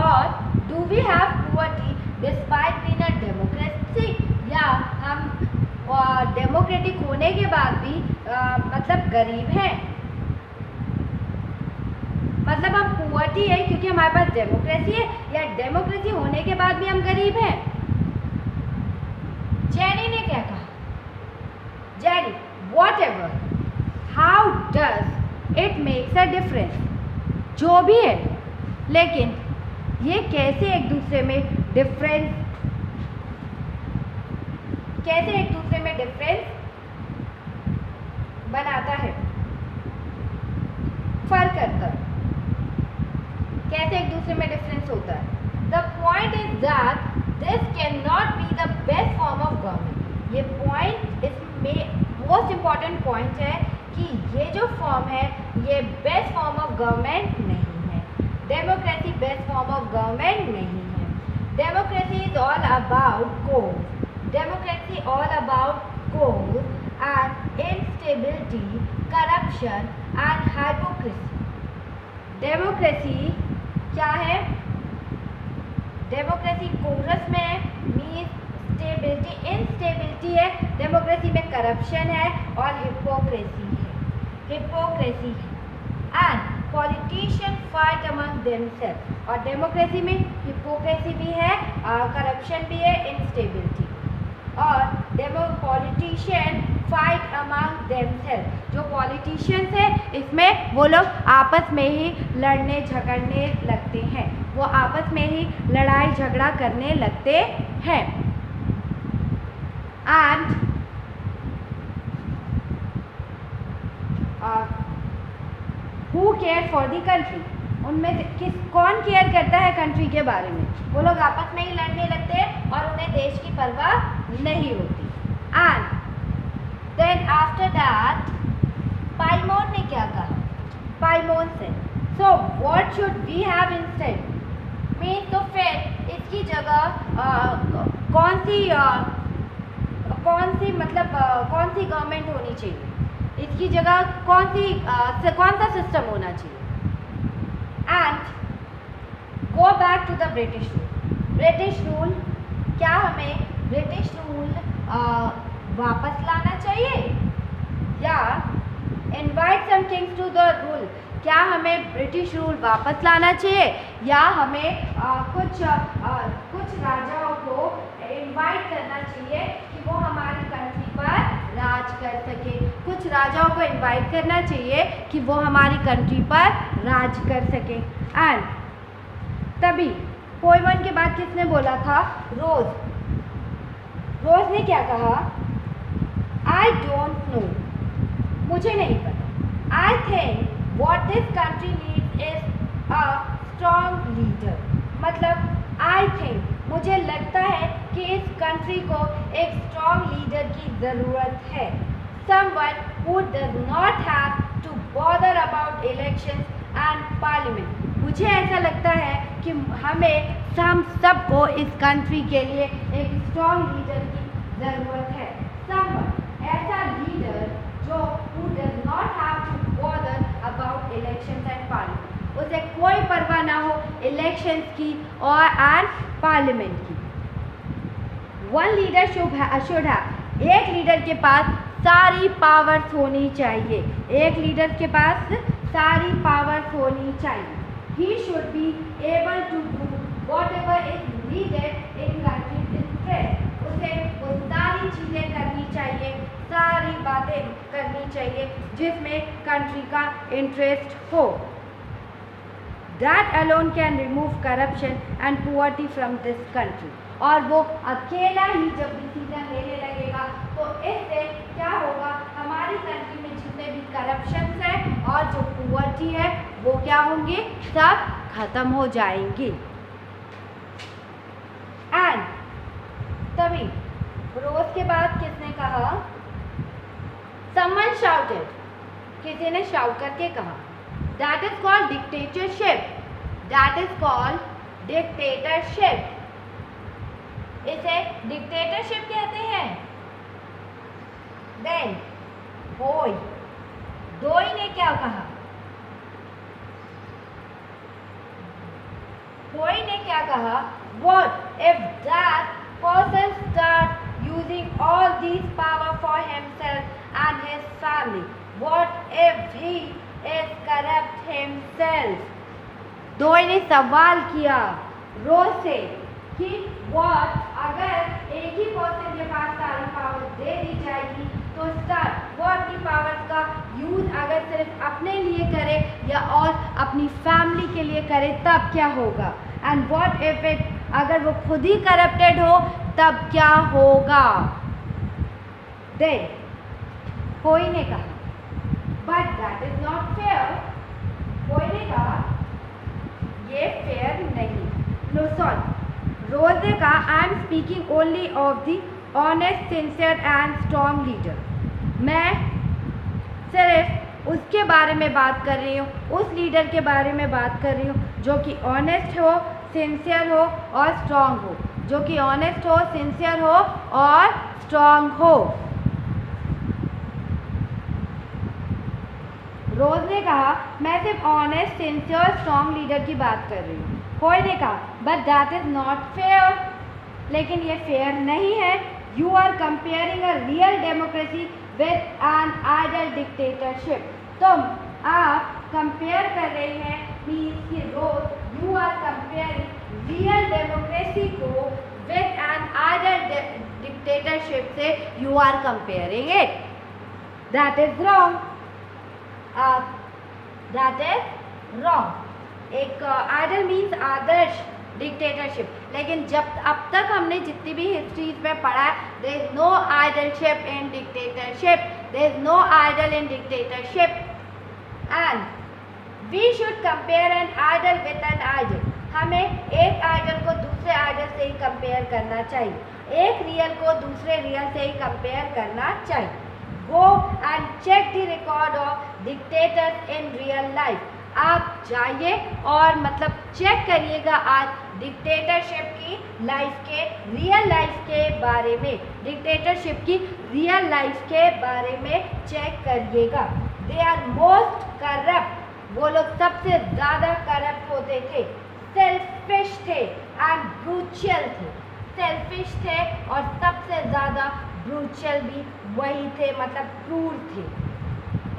A: और do we have poverty despite being a democracy? या हम डेमोक्रेटिक होने के बाद भी मतलब गरीब हैं? मतलब हम पॉवर्टी है क्योंकि हमारे पास डेमोक्रेसी है, या डेमोक्रेसी होने के बाद भी हम गरीब हैं? जेनी ने क्या कहा? Jenny whatever how does it makes a difference? जो भी है, लेकिन ये कैसे एक दूसरे में डिफरेंस बनाता है, फर्क करता है? कैसे एक दूसरे में डिफरेंस होता है? The point is that this can not be the best form of government. ये पॉइंट इसमें मोस्ट इम्पॉर्टेंट पॉइंट है कि ये जो फॉर्म है ये बेस्ट फॉर्म ऑफ गवर्नमेंट नहीं है। Democracy best form of government नहीं है। Democracy is all about code. Democracy all about code and instability, corruption and hypocrisy. Democracy क्या है? डेमोक्रेसी कोरस में है, मीन स्टेबिलिटी, इनस्टेबिलिटी है। डेमोक्रेसी में करप्शन है और हिपोक्रेसी है। And politician fight among themselves. और डेमोक्रेसी में हिपोक्रेसी भी है, करप्शन भी है, इनस्टेबिलिटी। और पॉलिटिशियन फाइट अमंग देमसेल्फ। जो पॉलिटिशियंस हैं इसमें वो लोग आपस में ही लड़ने झगड़ने लगते हैं, वो आपस में ही लड़ाई झगड़ा करने लगते हैं। And who care for the country? उनमें से कौन केयर करता है कंट्री के बारे में? वो लोग आपस में ही लड़ने लगते हैं और उन्हें देश की परवाह नहीं होती। एंड देन आफ्टर दैट पाइमोन ने क्या कहा? पाइमोन से so what should we have instead? Mean तो फिर इसकी जगह कौन सी गवर्नमेंट होनी चाहिए? इसकी जगह कौन सा सिस्टम होना चाहिए? And go back to the British rule. British rule, क्या हमें ब्रिटिश रूल वापस लाना चाहिए? या invite some kings to the rule? क्या हमें ब्रिटिश रूल वापस लाना चाहिए? या हमें कुछ राजाओं को इनवाइट करना चाहिए कि वो हमारी कंट्री पर राज कर सके? कुछ राजाओं को इनवाइट करना चाहिए कि वो हमारी कंट्री पर राज कर सके। एंड तभी पोएमन के बाद किसने बोला था? रोज ने क्या कहा? आई डोंट नो, मुझे नहीं पता। I think what this country needs is a strong leader. मतलब आई थिंक, मुझे लगता है कि इस कंट्री को एक स्ट्रॉन्ग लीडर की ज़रूरत है। someone who does not have to bother about elections and parliament. मुझे ऐसा लगता है कि हम सबको इस कंट्री के लिए एक स्ट्रॉन्ग लीडर की ज़रूरत है. Someone, ऐसा लीडर जो who does not have to bother about elections and parliament. उसे कोई परवाह ना हो इलेक्शंस की और एंड पार्लियामेंट की. वन लीडर शुड हैव, एक लीडर के पास सारी पावर्स होनी चाहिए. एक लीडर के पास सारी पावर्स होनी चाहिए. He should be able to do whatever is needed in country's interest. उसे वो सारी चीज़ें करनी चाहिए, सारी बातें करनी चाहिए जिसमें कंट्री का इंटरेस्ट हो. That alone can remove corruption and poverty from this country. और वो अकेला ही जब डिसीजन लेने लगेगा तो इससे क्या होगा, हमारी कंट्री में जितने भी करप्शन है और जो पुअर्टी है वो क्या होंगे, सब खत्म हो जाएंगी. एंड तभी रोज के बाद किसने कहा, someone shouted, किसी ने शाउट करके कहा, that is called dictatorship. That is called dictatorship. इसे dictatorship कहते हैं. Then दोई ने क्या कहा, दोई ने क्या कहा, what if that person start using all these power for himself and his family? What if he is corrupt himself? दोई ने सवाल किया रोज से कि what अगर एक ही पर्सन के पास सारी पावर दे दी जाएगी तो स्टार्ट वो अपनी पावर का यूज अगर सिर्फ अपने लिए करे या और अपनी फैमिली के लिए करे तब क्या होगा. एंड व्हाट इफ इट, अगर वो खुद ही करप्टेड हो तब क्या होगा. देन कोई ने कहा but that is not fair. कोई ने कहा ये फेयर नहीं. नो सॉरी, रोज ने कहा I am speaking only of the honest, sincere and strong leader. मैं सिर्फ उसके बारे में बात कर रही हूँ, उस लीडर के बारे में बात कर रही हूँ जो कि ऑनेस्ट हो, सिंसियर हो और स्ट्रॉन्ग हो. जो कि ऑनेस्ट हो, सिंसियर हो और स्ट्रॉन्ग हो. रोज ने कहा मैं सिर्फ ऑनेस्ट, सिंसियर, स्ट्रॉन्ग लीडर की बात कर रही हूँ. कोई ने कहा but that is not fair, लेकिन ये फेयर नहीं है. You are comparing a real democracy with an ideal dictatorship. तुम आप कंपेयर कर रहे हैं मीन्स कि रोज you are comparing real democracy को विद एन आइडल डिक्टेटरशिप से you are comparing it. That is wrong. That is wrong. एक आइडल मीन्स आदर्श डिक्टेटरशिप, लेकिन जब अब तक हमने जितनी भी हिस्ट्रीज में पढ़ा है there is no idealship in dictatorship. There is no ideal in dictatorship and we should compare an ideal with an ideal. हमें एक आइडल को दूसरे आइडल से ही कंपेयर करना चाहिए, एक रियल को दूसरे रियल से ही कंपेयर करना चाहिए. Go and check the record of dictators in real life. आप जाइए और मतलब चेक करिएगा आज डिक्टेटरशिप की लाइफ के, रियल लाइफ के बारे में, डिक्टेटरशिप की रियल लाइफ के बारे में चेक करिएगा. They are most corrupt. वो लोग सबसे ज़्यादा करप्ट होते थे, सेल्फिश थे एंड ब्रूचल थे. सेल्फिश थे और सबसे ज़्यादा ब्रूचल भी वही थे, मतलब क्रूर थे.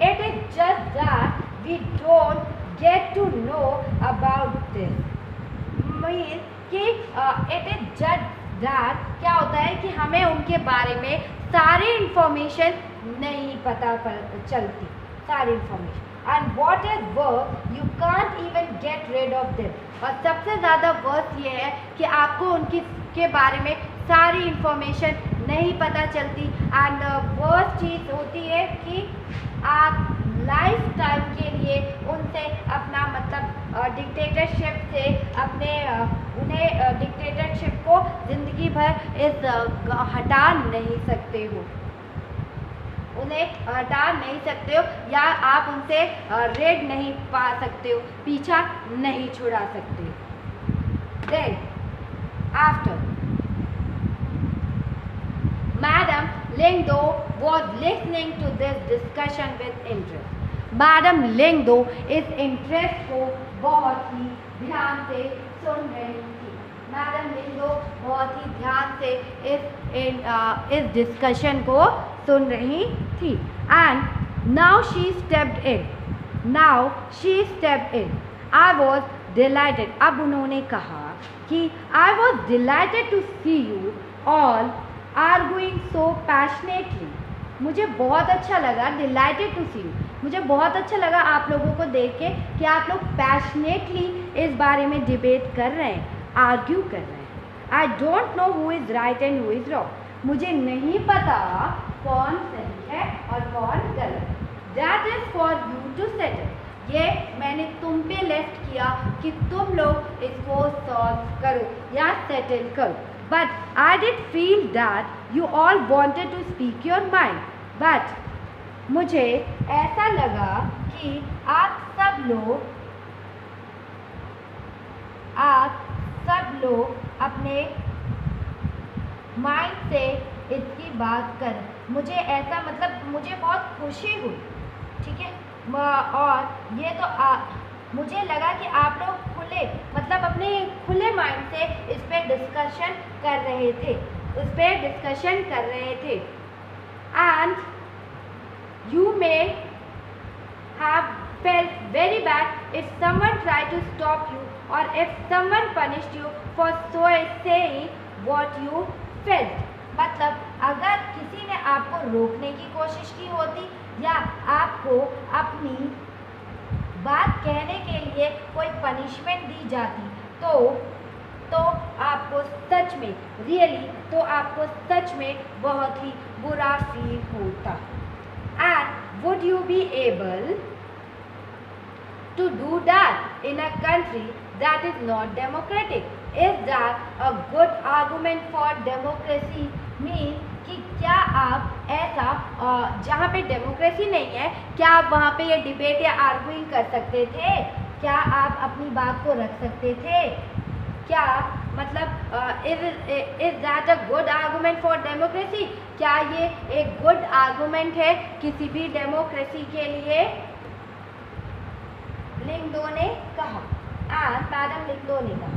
A: It is just that we don't get to know about this. Mean कि इट इज जस्ट दैट क्या होता है कि हमें उनके बारे में सारी इंफॉर्मेशन नहीं पता चलती, सारी information. And what is work you can't even get rid of them. और सबसे ज़्यादा वर्थ ये है कि आपको उनकी के बारे में सारी इंफॉर्मेशन नहीं पता चलती. एंड वर्स्ट चीज़ होती है कि आप लाइफ टाइम के लिए उनसे अपना मतलब डिक्टेटरशिप से अपने उन्हें डिक्टेटरशिप को ज़िंदगी भर इस हटा नहीं सकते हो. उन्हें हटा नहीं सकते हो या आप उनसे रेड नहीं पा सकते हो, पीछा नहीं छुड़ा सकते। Then after madam Lyngdoh was listening to this discussion with interest। Madam Lyngdoh इस इंटरेस्ट को बहुत ही ध्यान से सुन रही थी। मैडम लिंगदो बहुत ही ध्यान से इस डिस्कशन को सुन रही थी। And now she stepped in. I was delighted. अब उन्होंने कहा कि I was delighted to see you all arguing so passionately. मुझे बहुत अच्छा लगा, डिलाइटेड टू सी यू, मुझे बहुत अच्छा लगा आप लोगों को देख के कि आप लोग पैशनेटली इस बारे में डिबेट कर रहे हैं, आर्ग्यू कर रहे हैं। I don't know who is right and who is wrong. मुझे नहीं पता कौन सही है और कौन गलत। That is for you to settle. ये मैंने तुम पे लेफ्ट किया कि तुम लोग इसको सॉल्व करो या सेटल करो। But I did feel that you all wanted to speak your mind. But मुझे ऐसा लगा कि आप सब लोग अपने माइंड से इसकी बात कर। मुझे ऐसा मतलब मुझे बहुत खुशी हुई, ठीक है। और ये तो मुझे लगा कि आप लोग अपने खुले माइंड से इस पे डिस्कशन कर रहे थे। And you may have felt very bad if someone try to stop you और if someone punished you for saying what you felt. मतलब अगर किसी ने आपको रोकने की कोशिश की होती या आपको अपनी बात कहने के लिए कोई पनिशमेंट दी जाती तो आपको सच में बहुत ही बुरा फील होता। And would you be able to do that in a country that is not democratic? Is that a good argument for democracy? Mean कि क्या आप ऐसा जहाँ पे डेमोक्रेसी नहीं है, क्या आप वहाँ पे ये डिबेट या आर्गुइंग कर सकते थे? क्या आप अपनी बात को रख सकते थे? क्या मतलब is that a good argument for democracy? क्या ये एक गुड आर्गुमेंट है किसी भी डेमोक्रेसी के लिए? लिंगदो ने कहा, मैडम लिंगदो ने कहा।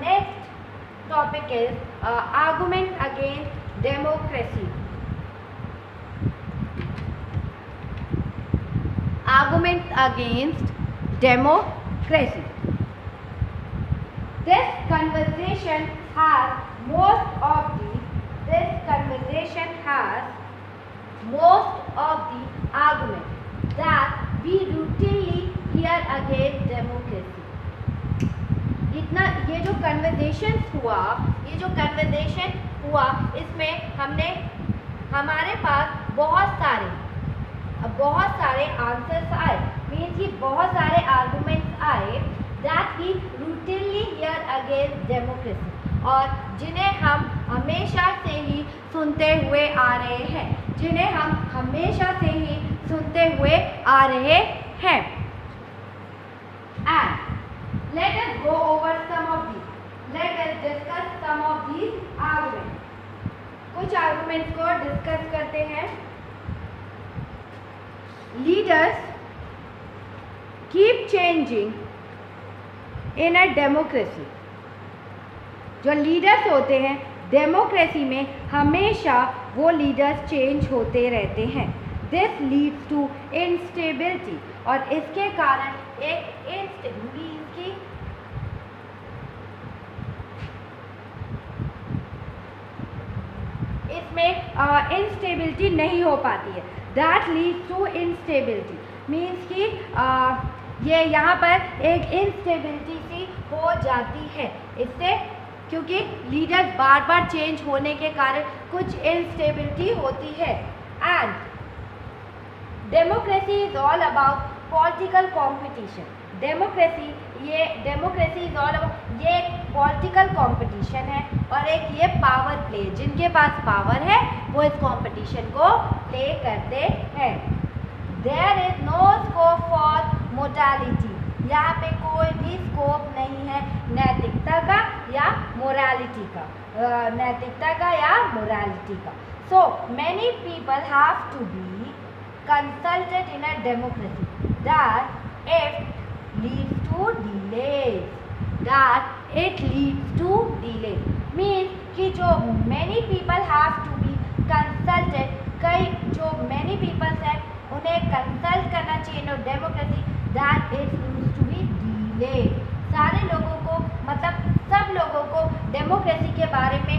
A: Next topic is argument against democracy। Argument against democracy। This conversation has most of the argument that we routinely hear against democracy। ये जो कन्वर्सेशन हुआ इसमें हमारे पास बहुत सारे आंसर्स आए, मीन्स कि बहुत सारे आर्गुमेंट्स आए that we routinely hear against democracy, और जिन्हें हम हमेशा से ही सुनते हुए आ रहे हैं। And let us go over some of these. Let us discuss some of these arguments। कुछ arguments को discuss करते हैं। Leaders keep changing in a democracy। जो लीडर्स होते हैं डेमोक्रेसी में हमेशा वो लीडर्स चेंज होते रहते हैं। This leads to instability, और इसके कारण एक इसमें इंस्टेबिलिटी नहीं हो पाती है। That leads to instability means कि ये यहाँ पर एक इंस्टेबिलिटी सी हो जाती है इससे, क्योंकि लीडर्स बार बार चेंज होने के कारण कुछ इंस्टेबिलिटी होती है। And democracy is all about political competition. Democracy ये डेमोक्रेसी इज ऑल अबाउट, ये एक पॉलिटिकल कंपटीशन है और एक ये पावर प्ले, जिनके पास पावर है वो इस कंपटीशन को प्ले करते हैं। There is no scope for morality, यहाँ पे कोई भी स्कोप नहीं है नैतिकता का या मोरालिटी का, नैतिकता का या मोरालिटी का। So many people have to be consulted in a democracy that it leads to delays, that it leads to delays means कि जो many people have to be consulted, कई जो मैनी पीपल्स हैं उन्हें कंसल्ट करना चाहिए in democracy that it leads to be delayed. सारे लोगों को मतलब सब लोगों को डेमोक्रेसी के बारे में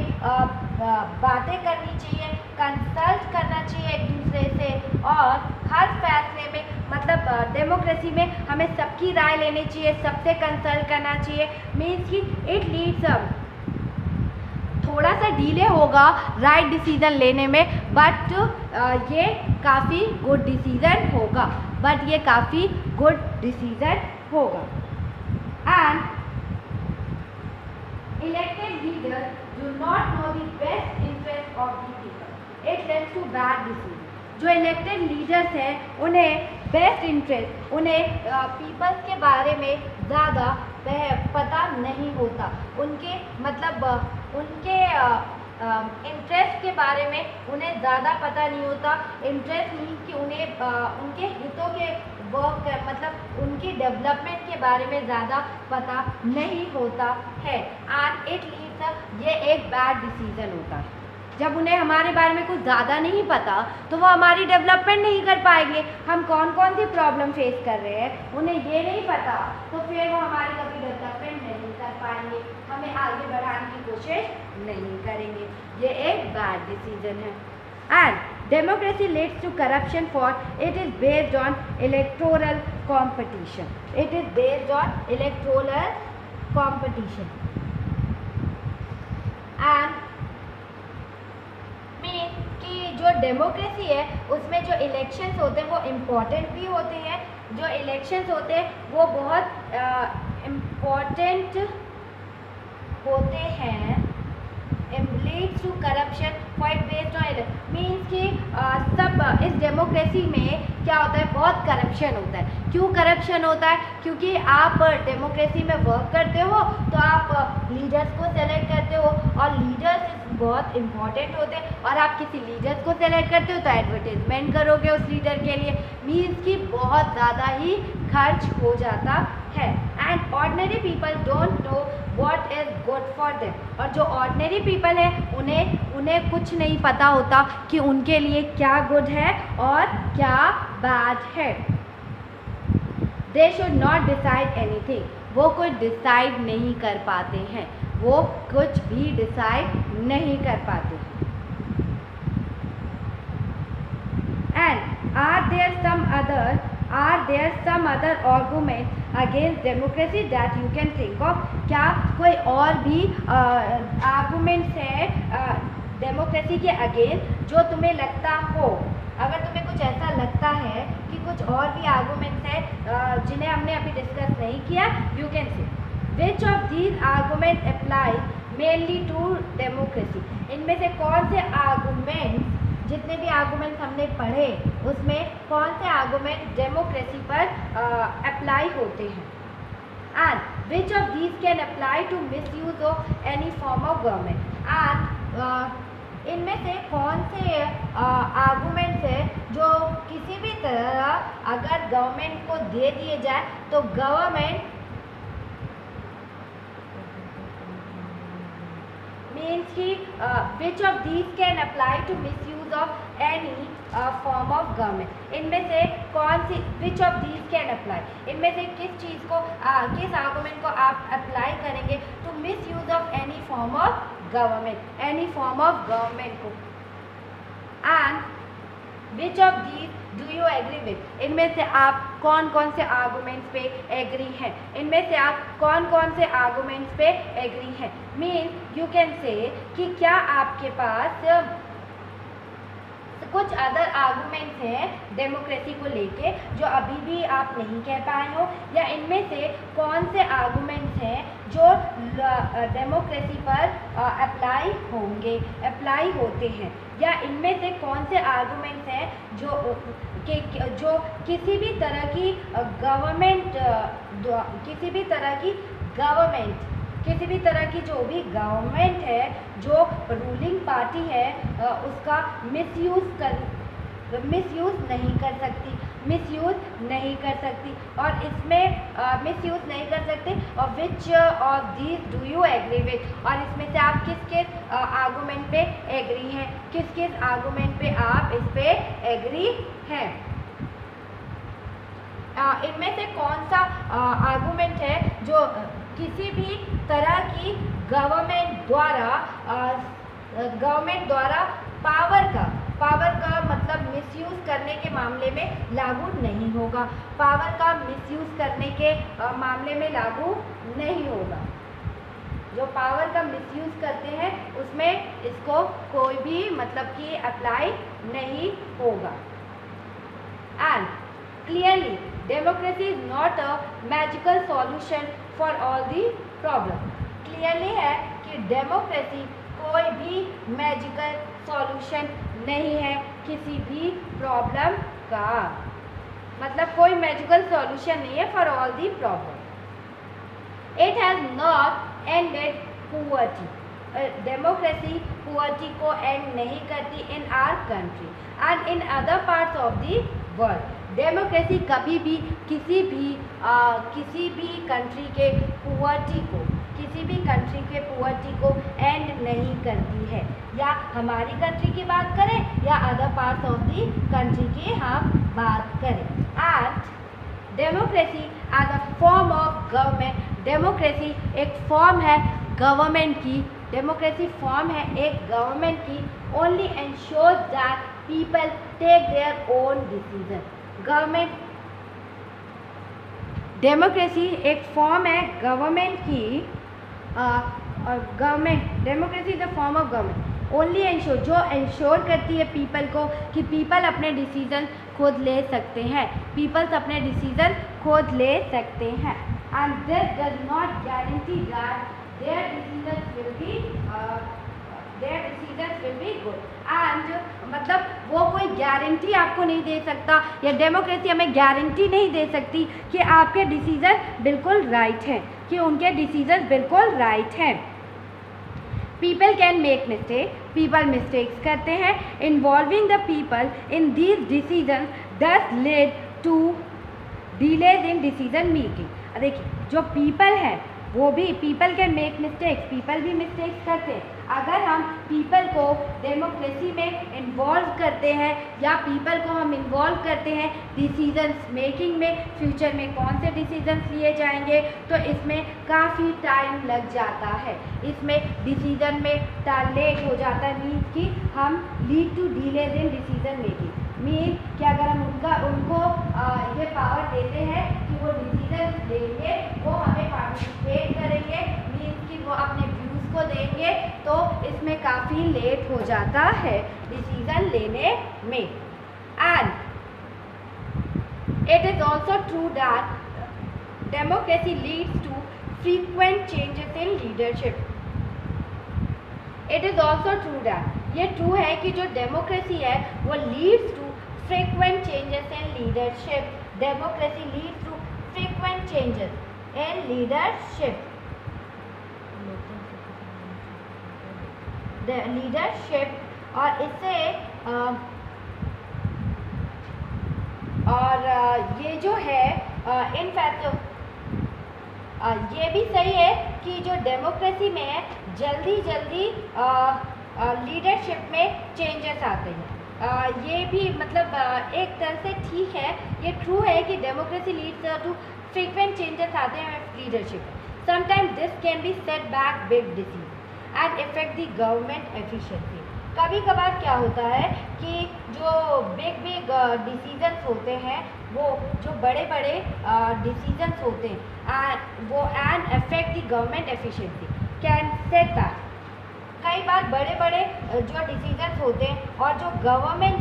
A: बातें करनी चाहिए, कंसल्ट करना चाहिए एक दूसरे से, और हर फैसले में मतलब डेमोक्रेसी में हमें सबकी राय लेनी चाहिए, सबसे कंसल्ट करना चाहिए। मीन्स कि इट लीड्स, थोड़ा सा डिले होगा राइट डिसीज़न लेने में, बट ये काफ़ी गुड डिसीज़न होगा, बट ये काफ़ी गुड डिसीज़न होगा। And elected leaders do not know the best interest of the people. It leads to bad decisions. जो इलेक्टेड लीडर्स हैं उन्हें बेस्ट इंटरेस्ट, उन्हें पीपल्स के बारे में ज़्यादा पता नहीं होता, उनके मतलब उनके इंटरेस्ट के बारे में उन्हें ज़्यादा पता नहीं होता। इंटरेस्ट मीन्स कि उन्हें उनके हितों के वर्क मतलब उनकी डेवलपमेंट के बारे में ज़्यादा पता नहीं होता है। एंड इट लीड्स, ये एक बैड डिसीज़न होता है। जब उन्हें हमारे बारे में कुछ ज़्यादा नहीं पता तो वो हमारी डेवलपमेंट नहीं कर पाएंगे। हम कौन कौन सी प्रॉब्लम फेस कर रहे हैं उन्हें ये नहीं पता, तो फिर वो हमारी कभी डेवलपमेंट नहीं कर पाएंगे, हमें आगे बढ़ाने की कोशिश नहीं करेंगे। ये एक बैड डिसीजन है। And democracy leads to corruption for it is based on electoral competition. It is based on electoral competition. And mean कि जो डेमोक्रेसी है उसमें जो इलेक्शंस होते हैं वो इम्पोर्टेंट भी होते हैं, जो इलेक्शंस होते हैं वो बहुत इम्पोर्टेंट होते हैं। leads to corruption for it based on means कि सब इस डेमोक्रेसी में क्या होता है, बहुत करप्शन होता है। क्यों करप्शन होता है? क्योंकि आप डेमोक्रेसी में वर्क करते हो तो आप लीडर्स को सेलेक्ट करते हो और लीडर्स बहुत इंपॉर्टेंट होते हैं, और आप किसी लीडर्स को सेलेक्ट करते हो तो एडवर्टीजमेंट करोगे उस लीडर के लिए, मीन्स कि बहुत ज़्यादा ही खर्च हो जाता है। And ordinary people don't know what is good for them, और जो ऑर्डिनरी पीपल है उन्हें कुछ नहीं पता होता कि उनके लिए क्या गुड है और क्या बैड है। They should not decide anything, वो कुछ डिसाइड नहीं कर पाते हैं, वो कुछ भी डिसाइड नहीं कर पाते। And are there some other argument against democracy that you can think of, क्या कोई और भी आर्गुमेंट्स है डेमोक्रेसी के अगेंस्ट जो तुम्हें लगता हो? अगर तुम्हें कुछ ऐसा लगता है कि कुछ और भी आर्गुमेंट्स हैं जिन्हें हमने अभी डिस्कस नहीं किया, you can say which of these argument apply mainly to democracy. इनमें से कौन से आर्गुमेंट्स, जितने भी आर्गुमेंट्स हमने पढ़े उसमें कौन से आर्गुमेंट डेमोक्रेसी पर अप्लाई होते हैं? And which of these can apply to misuse of any form of government. And इनमें से कौन से आर्गुमेंट्स हैं जो किसी भी तरह अगर गवर्नमेंट को दे दिए जाए तो गवर्नमेंट means कि which of these can apply to misuse of any form of government। इनमें से कौन सी which of these can apply, इनमें से किस चीज़ को किस आर्गुमेंट को आप अप्लाई करेंगे to misuse of any form of government, any form of government को। and which of these do you agree with, इनमें से आप कौन कौन से आर्गुमेंट्स पे एग्री हैं, इनमें से आप कौन कौन से आर्गुमेंट्स पे एग्री हैं। मीन्स यू कैन से कि क्या आपके पास कुछ अदर आर्गूमेंट्स हैं डेमोक्रेसी को लेके जो अभी भी आप नहीं कह पाए हो, या इनमें से कौन से आर्गूमेंट्स हैं जो डेमोक्रेसी पर अप्लाई होते हैं, या इनमें से कौन से आर्गूमेंट्स हैं जो किसी भी तरह की जो भी गवर्नमेंट है, जो रूलिंग पार्टी है, उसका मिसयूज़ नहीं कर सकती और इसमें मिसयूज़ नहीं कर सकते। और which of these do you agree with, और इसमें से आप किस आर्गूमेंट पे एग्री हैं, किस आर्गूमेंट पे आप इस पे एग्री हैं। इनमें से कौन सा आर्गूमेंट है जो किसी भी तरह की गवर्नमेंट द्वारा पावर का मतलब मिसयूज़ करने के मामले में लागू नहीं होगा, पावर का मिसयूज़ करने के मामले में लागू नहीं होगा। जो पावर का मिसयूज़ करते हैं उसमें इसको कोई भी मतलब कि अप्लाई नहीं होगा। And clearly democracy is not a magical solution for all the problem. Clearly है कि डेमोक्रेसी कोई भी मैजिकल सॉल्यूशन नहीं है किसी भी प्रॉब्लम का, मतलब कोई मैजिकल सॉल्यूशन नहीं है for all the problem. It has not ended poverty. Democracy poverty को एंड नहीं करती in our country and in other parts of the world. Democracy कभी भी किसी भी कंट्री के पुअर्टी को एंड नहीं करती है, या हमारी कंट्री की बात करें या other parts of the country की हम बात करें। And democracy as a form of government, democracy एक फॉर्म है गवर्नमेंट की, डेमोक्रेसी फॉर्म है एक गवर्नमेंट की, only ensures that people take their own decision. Democracy एक फॉर्म है गवर्नमेंट की, democracy is a form of government only ensure, जो एंश्योर करती है पीपल को कि पीपल अपने डिसीजन खुद ले सकते हैं, पीपल्स अपने डिसीजन खुद ले सकते हैं। And this does not guarantee that there decision will be good. And मतलब वो कोई गारंटी आपको नहीं दे सकता, या डेमोक्रेसी हमें गारंटी नहीं दे सकती कि आपके डिसीजन बिल्कुल राइट हैं, कि उनके डिसीजन बिल्कुल राइट हैं। People can make mistake, people mistakes करते हैं, involving the people in these decision thus led to delays in decision making. देखिए जो पीपल है वो भी, people can make mistakes, people भी मिस्टेक्स करते हैं। अगर हम पीपल को डेमोक्रेसी में इन्वॉल्व करते हैं या पीपल को हम इन्वॉल्व करते हैं डिसीजंस मेकिंग में, फ्यूचर में कौन से डिसीजंस लिए जाएंगे, तो इसमें काफ़ी टाइम लग जाता है, इसमें डिसीजन में लेट हो जाता है। मीन्स कि हम lead to delays in decision making, means कि अगर हम उनको ये पावर देते हैं कि वो डिसीजन लेंगे, वो हमें पार्टिसिपेट करेंगे, मीन्स कि वो अपने व्यूज़ को देंगे, तो इसमें काफ़ी लेट हो जाता है डिसीजन लेने में। And it is also true that democracy leads to frequent changes in leadership. It is also true that, ये ट्रू है कि जो डेमोक्रेसी है वो leads to frequent changes in leadership. Democracy leads to frequent changes in leadership. और इससे ये जो है इनफैक्ट ये भी सही है कि जो डेमोक्रेसी में है जल्दी लीडरशिप में चेंजेस आते हैं। ये भी मतलब एक तरह से ठीक है, ये ट्रू है कि democracy leads to frequent changes आते हैं leadership. Sometimes this can be set back big decision and effect the government efficiency. कभी कभार क्या होता है कि जो बिग डिसीजंस होते हैं, वो जो बड़े डिसीजंस होते हैं वो and affect the government efficiency can set back. कई बार बड़े बड़े जो डिसीजंस होते हैं और जो गवर्नमेंट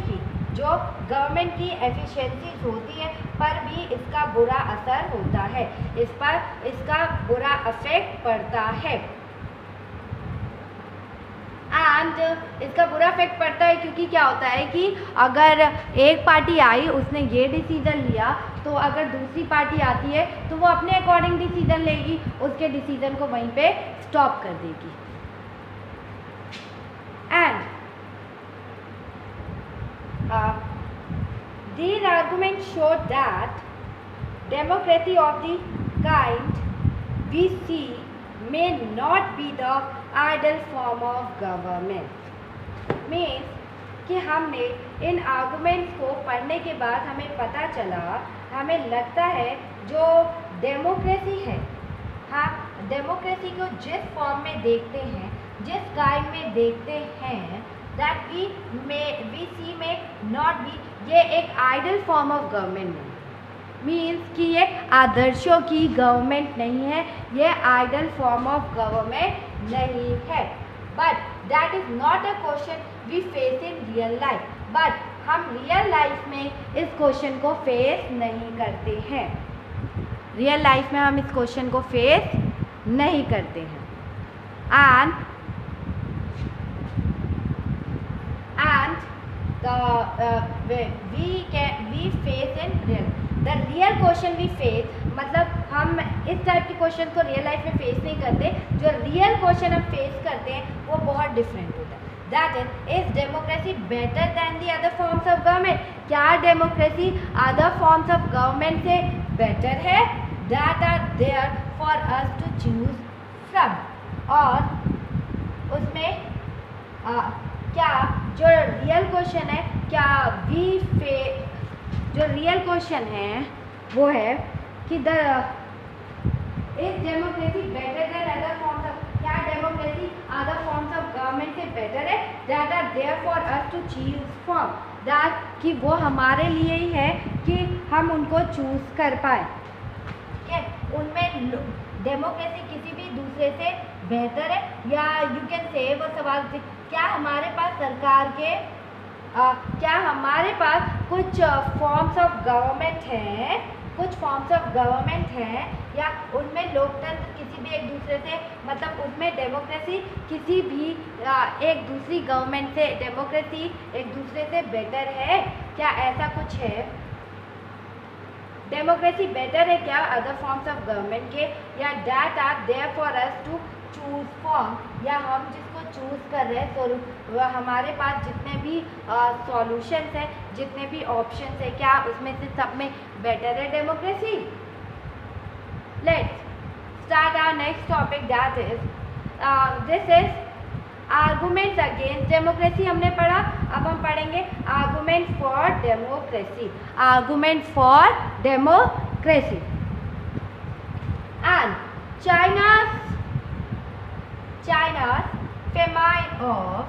A: की एफिशिएंसीज होती है पर भी इसका बुरा असर होता है, इस पर इसका बुरा इफेक्ट पड़ता है। एंड इसका बुरा इफेक्ट पड़ता है क्योंकि क्या होता है कि अगर एक पार्टी आई, उसने ये डिसीजन लिया, तो अगर दूसरी पार्टी आती है तो वो अपने अकॉर्डिंग डिसीजन लेगी, उसके डिसीजन को वहीं पे स्टॉप कर देगी। And these arguments show that democracy of the kind we see may not be the ideal form of government। Means कि हमने इन आर्गुमेंट्स को पढ़ने के बाद हमें पता चला, हमें लगता है जो डेमोक्रेसी है, हाँ, डेमोक्रेसी को जिस फॉर्म में देखते हैं, जिस काइंड में देखते हैं, दैट वी सी में नॉट बी, ये एक आइडियल फॉर्म ऑफ गवर्नमेंट नहीं, मीन्स कि ये आदर्शों की गवर्नमेंट नहीं है, ये आइडियल फॉर्म ऑफ गवर्नमेंट नहीं है। But that is not a question we face in real life, but हम रियल लाइफ में इस क्वेश्चन को फेस नहीं करते हैं, रियल लाइफ में हम इस क्वेश्चन को फेस नहीं करते हैं। And we face in real, the real question we face, मतलब हम इस टाइप के क्वेश्चन को रियल लाइफ में फेस नहीं करते, जो रियल क्वेश्चन हम फेस करते हैं वो बहुत डिफरेंट होता है। That is democracy better than the other forms of government? क्या democracy other forms of government से बेटर है? That are there for us to choose from. और उसमें क्या जो रियल क्वेश्चन है, क्या जो रियल क्वेश्चन है वो है कि is democracy better than other forms of, क्या democracy other forms of government से बेटर है? That are there for us to choose from, that कि वो हमारे लिए ही है कि हम उनको चूज कर पाए। ठीक है, उनमें डेमोक्रेसी किसी भी दूसरे से बेहतर है, या यू कैन से वो सवाल क्या हमारे पास सरकार के क्या हमारे पास कुछ फॉर्म्स ऑफ गवर्नमेंट हैं, कुछ फॉर्म्स ऑफ गवर्नमेंट हैं, या उनमें लोकतंत्र किसी भी एक दूसरे से, मतलब उनमें डेमोक्रेसी किसी भी एक दूसरी गवर्नमेंट से, डेमोक्रेसी एक दूसरे से बेटर है क्या? ऐसा कुछ है? डेमोक्रेसी बेटर है क्या अदर फॉर्म्स ऑफ गवर्नमेंट के, या that are there for us to choose form, या हम जिसको चूज कर रहे हैं तो हमारे पास जितने भी सॉल्यूशंस हैं, जितने भी ऑप्शंस हैं, क्या उसमें से सब में बेटर है democracy? Let's start our next topic, that is this is arguments against democracy. हमने पढ़ा, अब हम पढ़ेंगे argument for democracy, argument for democracy. And China's famine of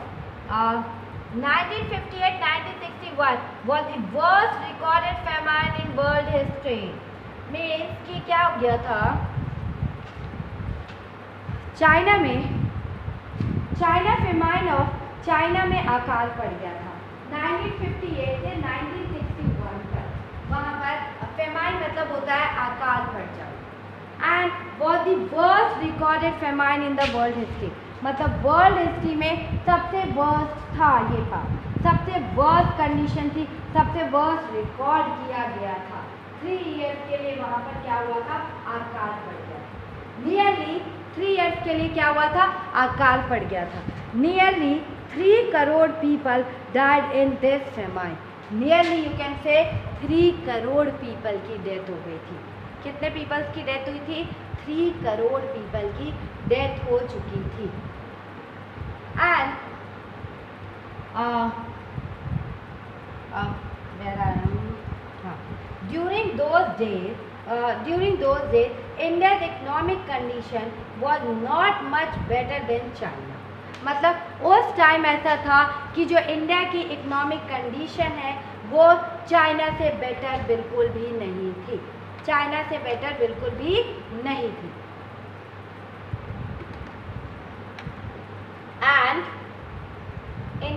A: 1958-1961 was the worst recorded famine in world history। Means कि क्या हो गया था चाइना फेमाइन ऑफ चाइना में अकाल पड़ गया था 1958 से 1961 तक। वहाँ पर फेमाइन मतलब होता है अकाल पड़ जाना, and was the worst recorded famine in the world history, मतलब वर्ल्ड हिस्ट्री में सबसे वर्स्ट था ये पार, सबसे वर्स्ट कंडीशन थी, सबसे वर्स्ट रिकॉर्ड किया गया था। 3 ईयर्स के लिए वहाँ पर क्या हुआ था? अकाल पड़ गया था। नियरली 3 ईयर्स के लिए क्या हुआ था? अकाल पड़ गया था। Nearly 3 crore people died in this famine. Nearly you can से 3 करोड़ पीपल की डेथ हो गई थी। कितने पीपल्स की डेथ हुई थी? 3 करोड़ पीपल की डेथ हो चुकी थी। And during those days India's economic condition was not much better than China। मतलब उस टाइम ऐसा था कि जो इंडिया की इकोनॉमिक कंडीशन है वो चाइना से बेटर बिल्कुल भी नहीं थी, चाइना से बेटर बिल्कुल भी नहीं थी। एंड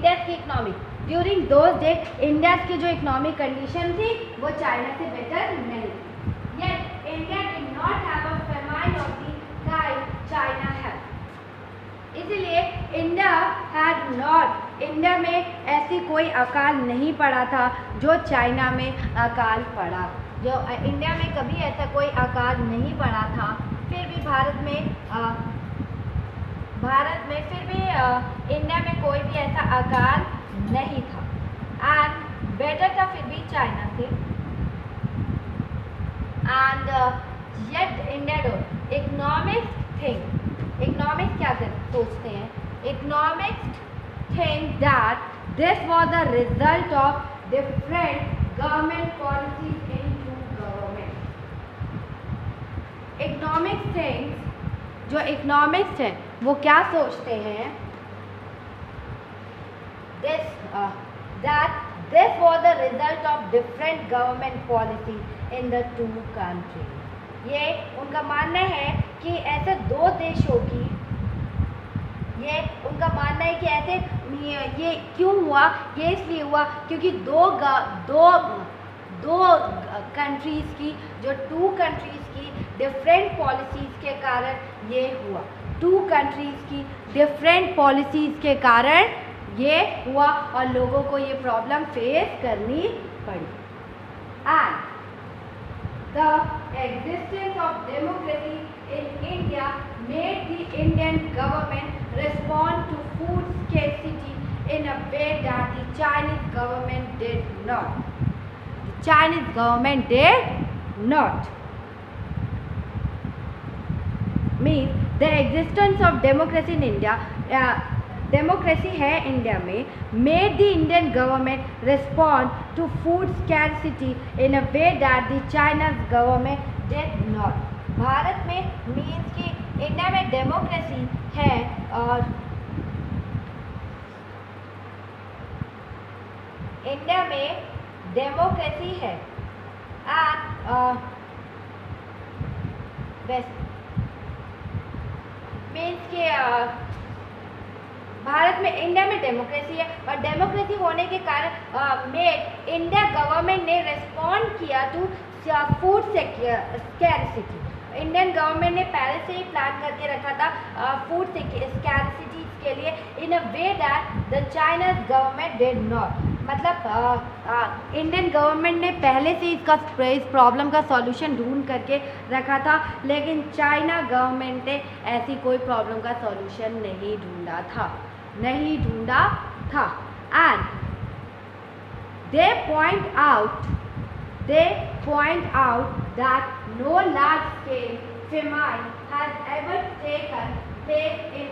A: इंडिया की economy during those days India की जो इकोनॉमिक कंडीशन थी वो चाइना से बेटर नहीं थी। Yet India did not have a famine of the kind China have. इसलिए इंडिया में ऐसी कोई अकाल नहीं पड़ा था जो चाइना में अकाल पड़ा। जो इंडिया में कभी ऐसा कोई अकाल नहीं पड़ा था, फिर भी भारत में फिर भी इंडिया में कोई भी ऐसा अकाल नहीं था एंड बेटर था फिर भी चाइना से। And yet India don't economics क्या सोचते हैं, economics think that this was the result of different government policies in two government. Economics thinks, जो इकोनॉमिक्स है वो क्या सोचते हैं, that this was the result of different government policy in the two countries। ये उनका मानना है कि ऐसे दो देशों की, ये उनका मानना है कि ऐसे ये क्यों हुआ, ये इसलिए हुआ क्योंकि दो कंट्रीज़ की, जो टू कंट्रीज़ की डिफरेंट पॉलिसीज़ के कारण ये हुआ। टू कंट्रीज़ की डिफरेंट पॉलिसीज़ के कारण ये हुआ और लोगों को ये प्रॉब्लम फेस करनी पड़ी। And the existence of democracy in India made the Indian government respond to food scarcity in a way that the Chinese government did not. The Chinese government did not means the existence of democracy in India, democracy है India में, made the Indian government respond to food scarcity in a way that the China's government did not. Bharat में means कि India में democracy है और India में democracy है and means कि भारत में, इंडिया में डेमोक्रेसी है और डेमोक्रेसी होने के कारण इंडिया गवर्नमेंट ने रिस्पॉन्ड किया to food scarcity. Indian government ने पहले से ही प्लान करके रखा था फूड स्कैरसिटी के लिए in a way that the China's government did not. मतलब इंडियन गवर्नमेंट ने पहले से इस प्रॉब्लम का सॉल्यूशन ढूंढ करके रखा था, लेकिन चाइना गवर्नमेंट ने ऐसी कोई प्रॉब्लम का सॉल्यूशन नहीं ढूंढा था। And they point out that no large scale famine has ever taken place in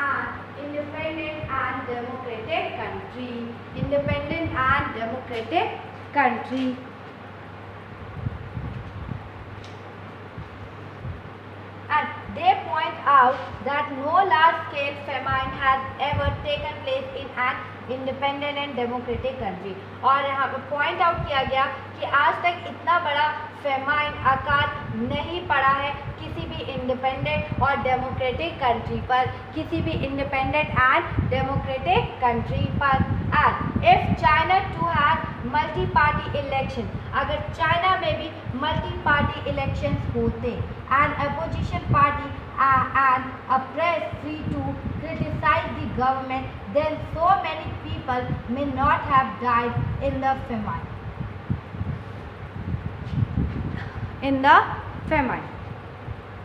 A: an independent and democratic country। And they point out that no large scale famine has ever taken place in an independent and democratic country. और यहाँ पर point out किया गया कि आज तक इतना बड़ा फेमाइन अकाल नहीं पड़ा है किसी भी इंडिपेंडेंट और डेमोक्रेटिक कंट्री पर, किसी भी इंडिपेंडेंट एंड डेमोक्रेटिक कंट्री पर। And if China too had multi party election, अगर चाइना में भी मल्टी पार्टी इलेक्शन होते and opposition party and a press free to criticize the government, then so many people may not have died in the famine.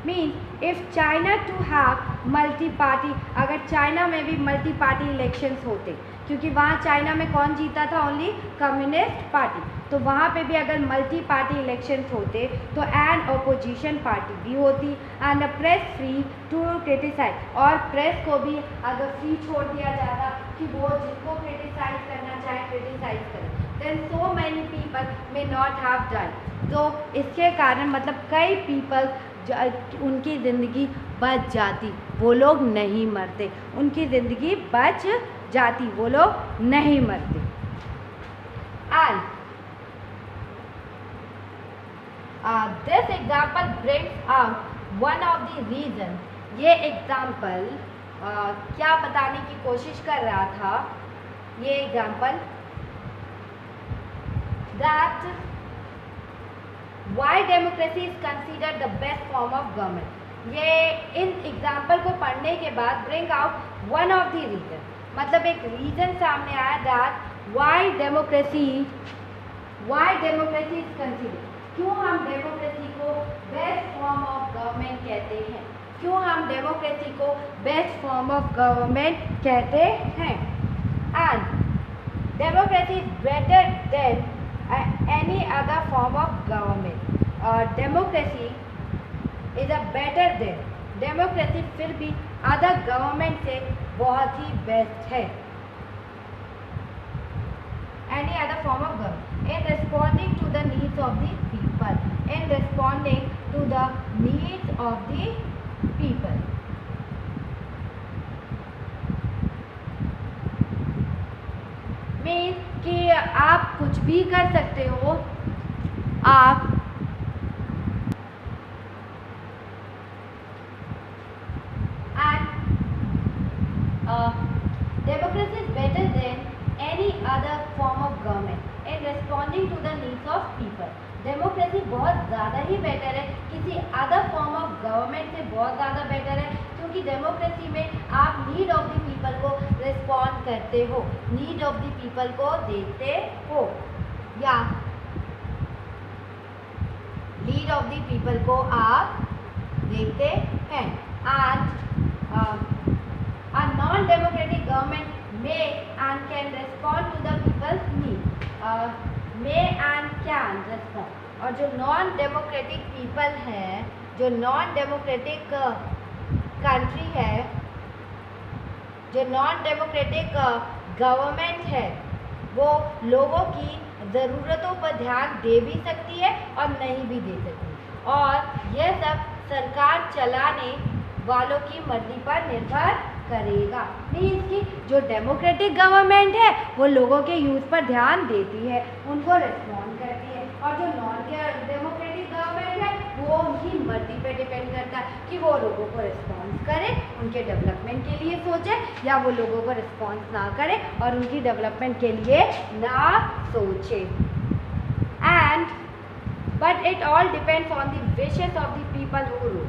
A: Means if China to have multi-party, अगर China में भी multi party elections होते, क्योंकि वहाँ China में कौन जीता था, ओनली कम्युनिस्ट पार्टी, तो वहाँ पे भी अगर मल्टी पार्टी इलेक्शंस होते तो एन अपोजिशन पार्टी भी होती and a press free to criticise, और प्रेस को भी अगर फ्री छोड़ दिया जाता कि वो जिसको क्रिटिसाइज करना चाहे क्रिटिसाइज करें, then so many people may not have died. तो इसके कारण मतलब कई पीपल उनकी ज़िंदगी बच जाती, वो लोग नहीं मरते, उनकी ज़िंदगी बच जाती, वो लोग नहीं मरते। And this example brings out one of the reason, ये एग्जाम्पल क्या बताने की कोशिश कर रहा था ये example that why democracy is considered the best form of government. ये इन एग्जाम्पल को पढ़ने के बाद bring out one of the reason, मतलब एक रीजन सामने आया that why democracy is considered, क्यों हम डेमोक्रेसी को बेस्ट फॉर्म ऑफ गवर्नमेंट कहते हैं, क्यों हम डेमोक्रेसी को बेस्ट फॉर्म ऑफ गवर्नमेंट कहते हैं। And democracy is better than any other form of government. Democracy is a better than, democracy फिर भी अदर गवर्नमेंट से बहुत ही बेस्ट है। Any other form of government in responding to the needs of the people, in responding to the needs of the people. Means कि आप कुछ भी कर सकते हो, आप democracy is better than any other form of government in responding to the needs of people. Democracy बहुत ज़्यादा ही बेटर है, किसी अदर फॉर्म ऑफ गवर्नमेंट से बहुत ज़्यादा बेटर है, क्योंकि डेमोक्रेसी में आप नीड ऑफ द पीपल को रिस्पॉन्ड करते हो, नीड ऑफ द पीपल को देखते हो, या नीड ऑफ द पीपल को आप देखते हैं। And a non-democratic government may and can respond to the people's need, may and can respond। और जो नॉन डेमोक्रेटिक पीपल है, जो नॉन डेमोक्रेटिक कंट्री है, जो नॉन डेमोक्रेटिक गवर्नमेंट है, वो लोगों की ज़रूरतों पर ध्यान दे भी सकती है और नहीं भी दे सकती, और यह सब सरकार चलाने वालों की मर्जी पर निर्भर करेगा। मीन्स कि जो डेमोक्रेटिक गवर्नमेंट है वो लोगों के यूज़ पर ध्यान देती है, उनको रिस्पॉन्ड करती है, और जो नॉन डेमोक्रेटिक गवर्नमेंट है वो उनकी मर्जी पे डिपेंड करता है कि वो लोगों को रिस्पॉन्स करे, उनके डेवलपमेंट के लिए सोचे, या वो लोगों को रिस्पॉन्स ना करे और उनकी डेवलपमेंट के लिए ना सोचे। And but it all depends on the wishes of the people who rule.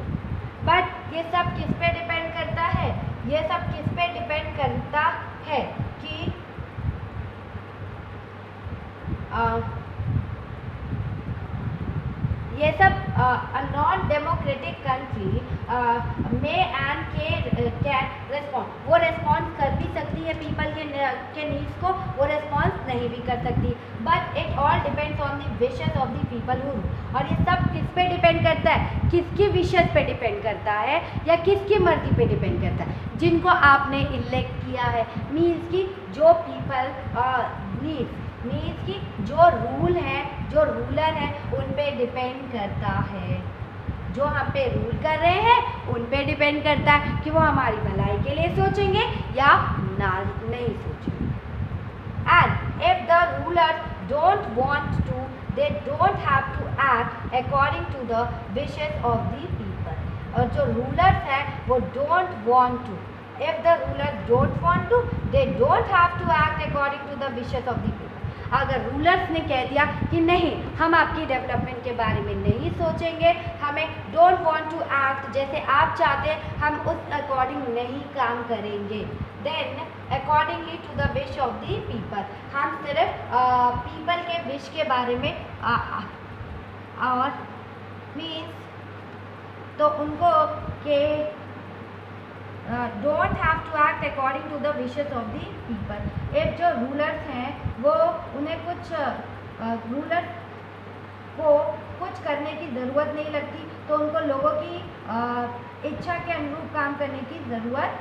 A: But ये सब किस पे डिपेंड करता है, ये सब किस पे डिपेंड करता है कि ये सब नॉन डेमोक्रेटिक कंट्री में एंड कैन रिस्पॉन्ड, वो रिस्पॉन्स कर भी सकती है पीपल के नीड्स को, वो रिस्पॉन्स नहीं भी कर सकती। But it all depends on the wishes of the people who, और ये सब किस पे डिपेंड करता है, किसकी विशेस पे डिपेंड करता है या किसकी मर्जी पे डिपेंड करता है, जिनको आपने इलेक्ट किया है। मीन्स कि जो पीपल मीन्स कि जो रूल है, जो रूलर है, उन पे डिपेंड करता है, जो हम पे रूल कर रहे हैं उन पे डिपेंड करता है कि वो हमारी भलाई के लिए सोचेंगे या ना नहीं सोचेंगे। And if the ruler don't want to, they don't have to act according to the wishes of the people. और जो रूलर्स हैं वो don't want to, if the ruler don't want to, they don't have to act according to the wishes of the people. अगर rulers ने कह दिया कि नहीं, हम आपकी डेवलपमेंट के बारे में नहीं सोचेंगे, हमें डोंट वांट टू एक्ट जैसे आप चाहते हैं, हम उस अकॉर्डिंग नहीं काम करेंगे, then accordingly to the wish of the people, हम सिर्फ पीपल के विश के बारे में और मीन्स तो उनको के don't have to act according to the wishes of the people. एक जो रूलर्स हैं वो उन्हें कुछ रूलर को कुछ करने की ज़रूरत नहीं लगती, तो उनको लोगों की इच्छा के अनुरूप काम करने की ज़रूरत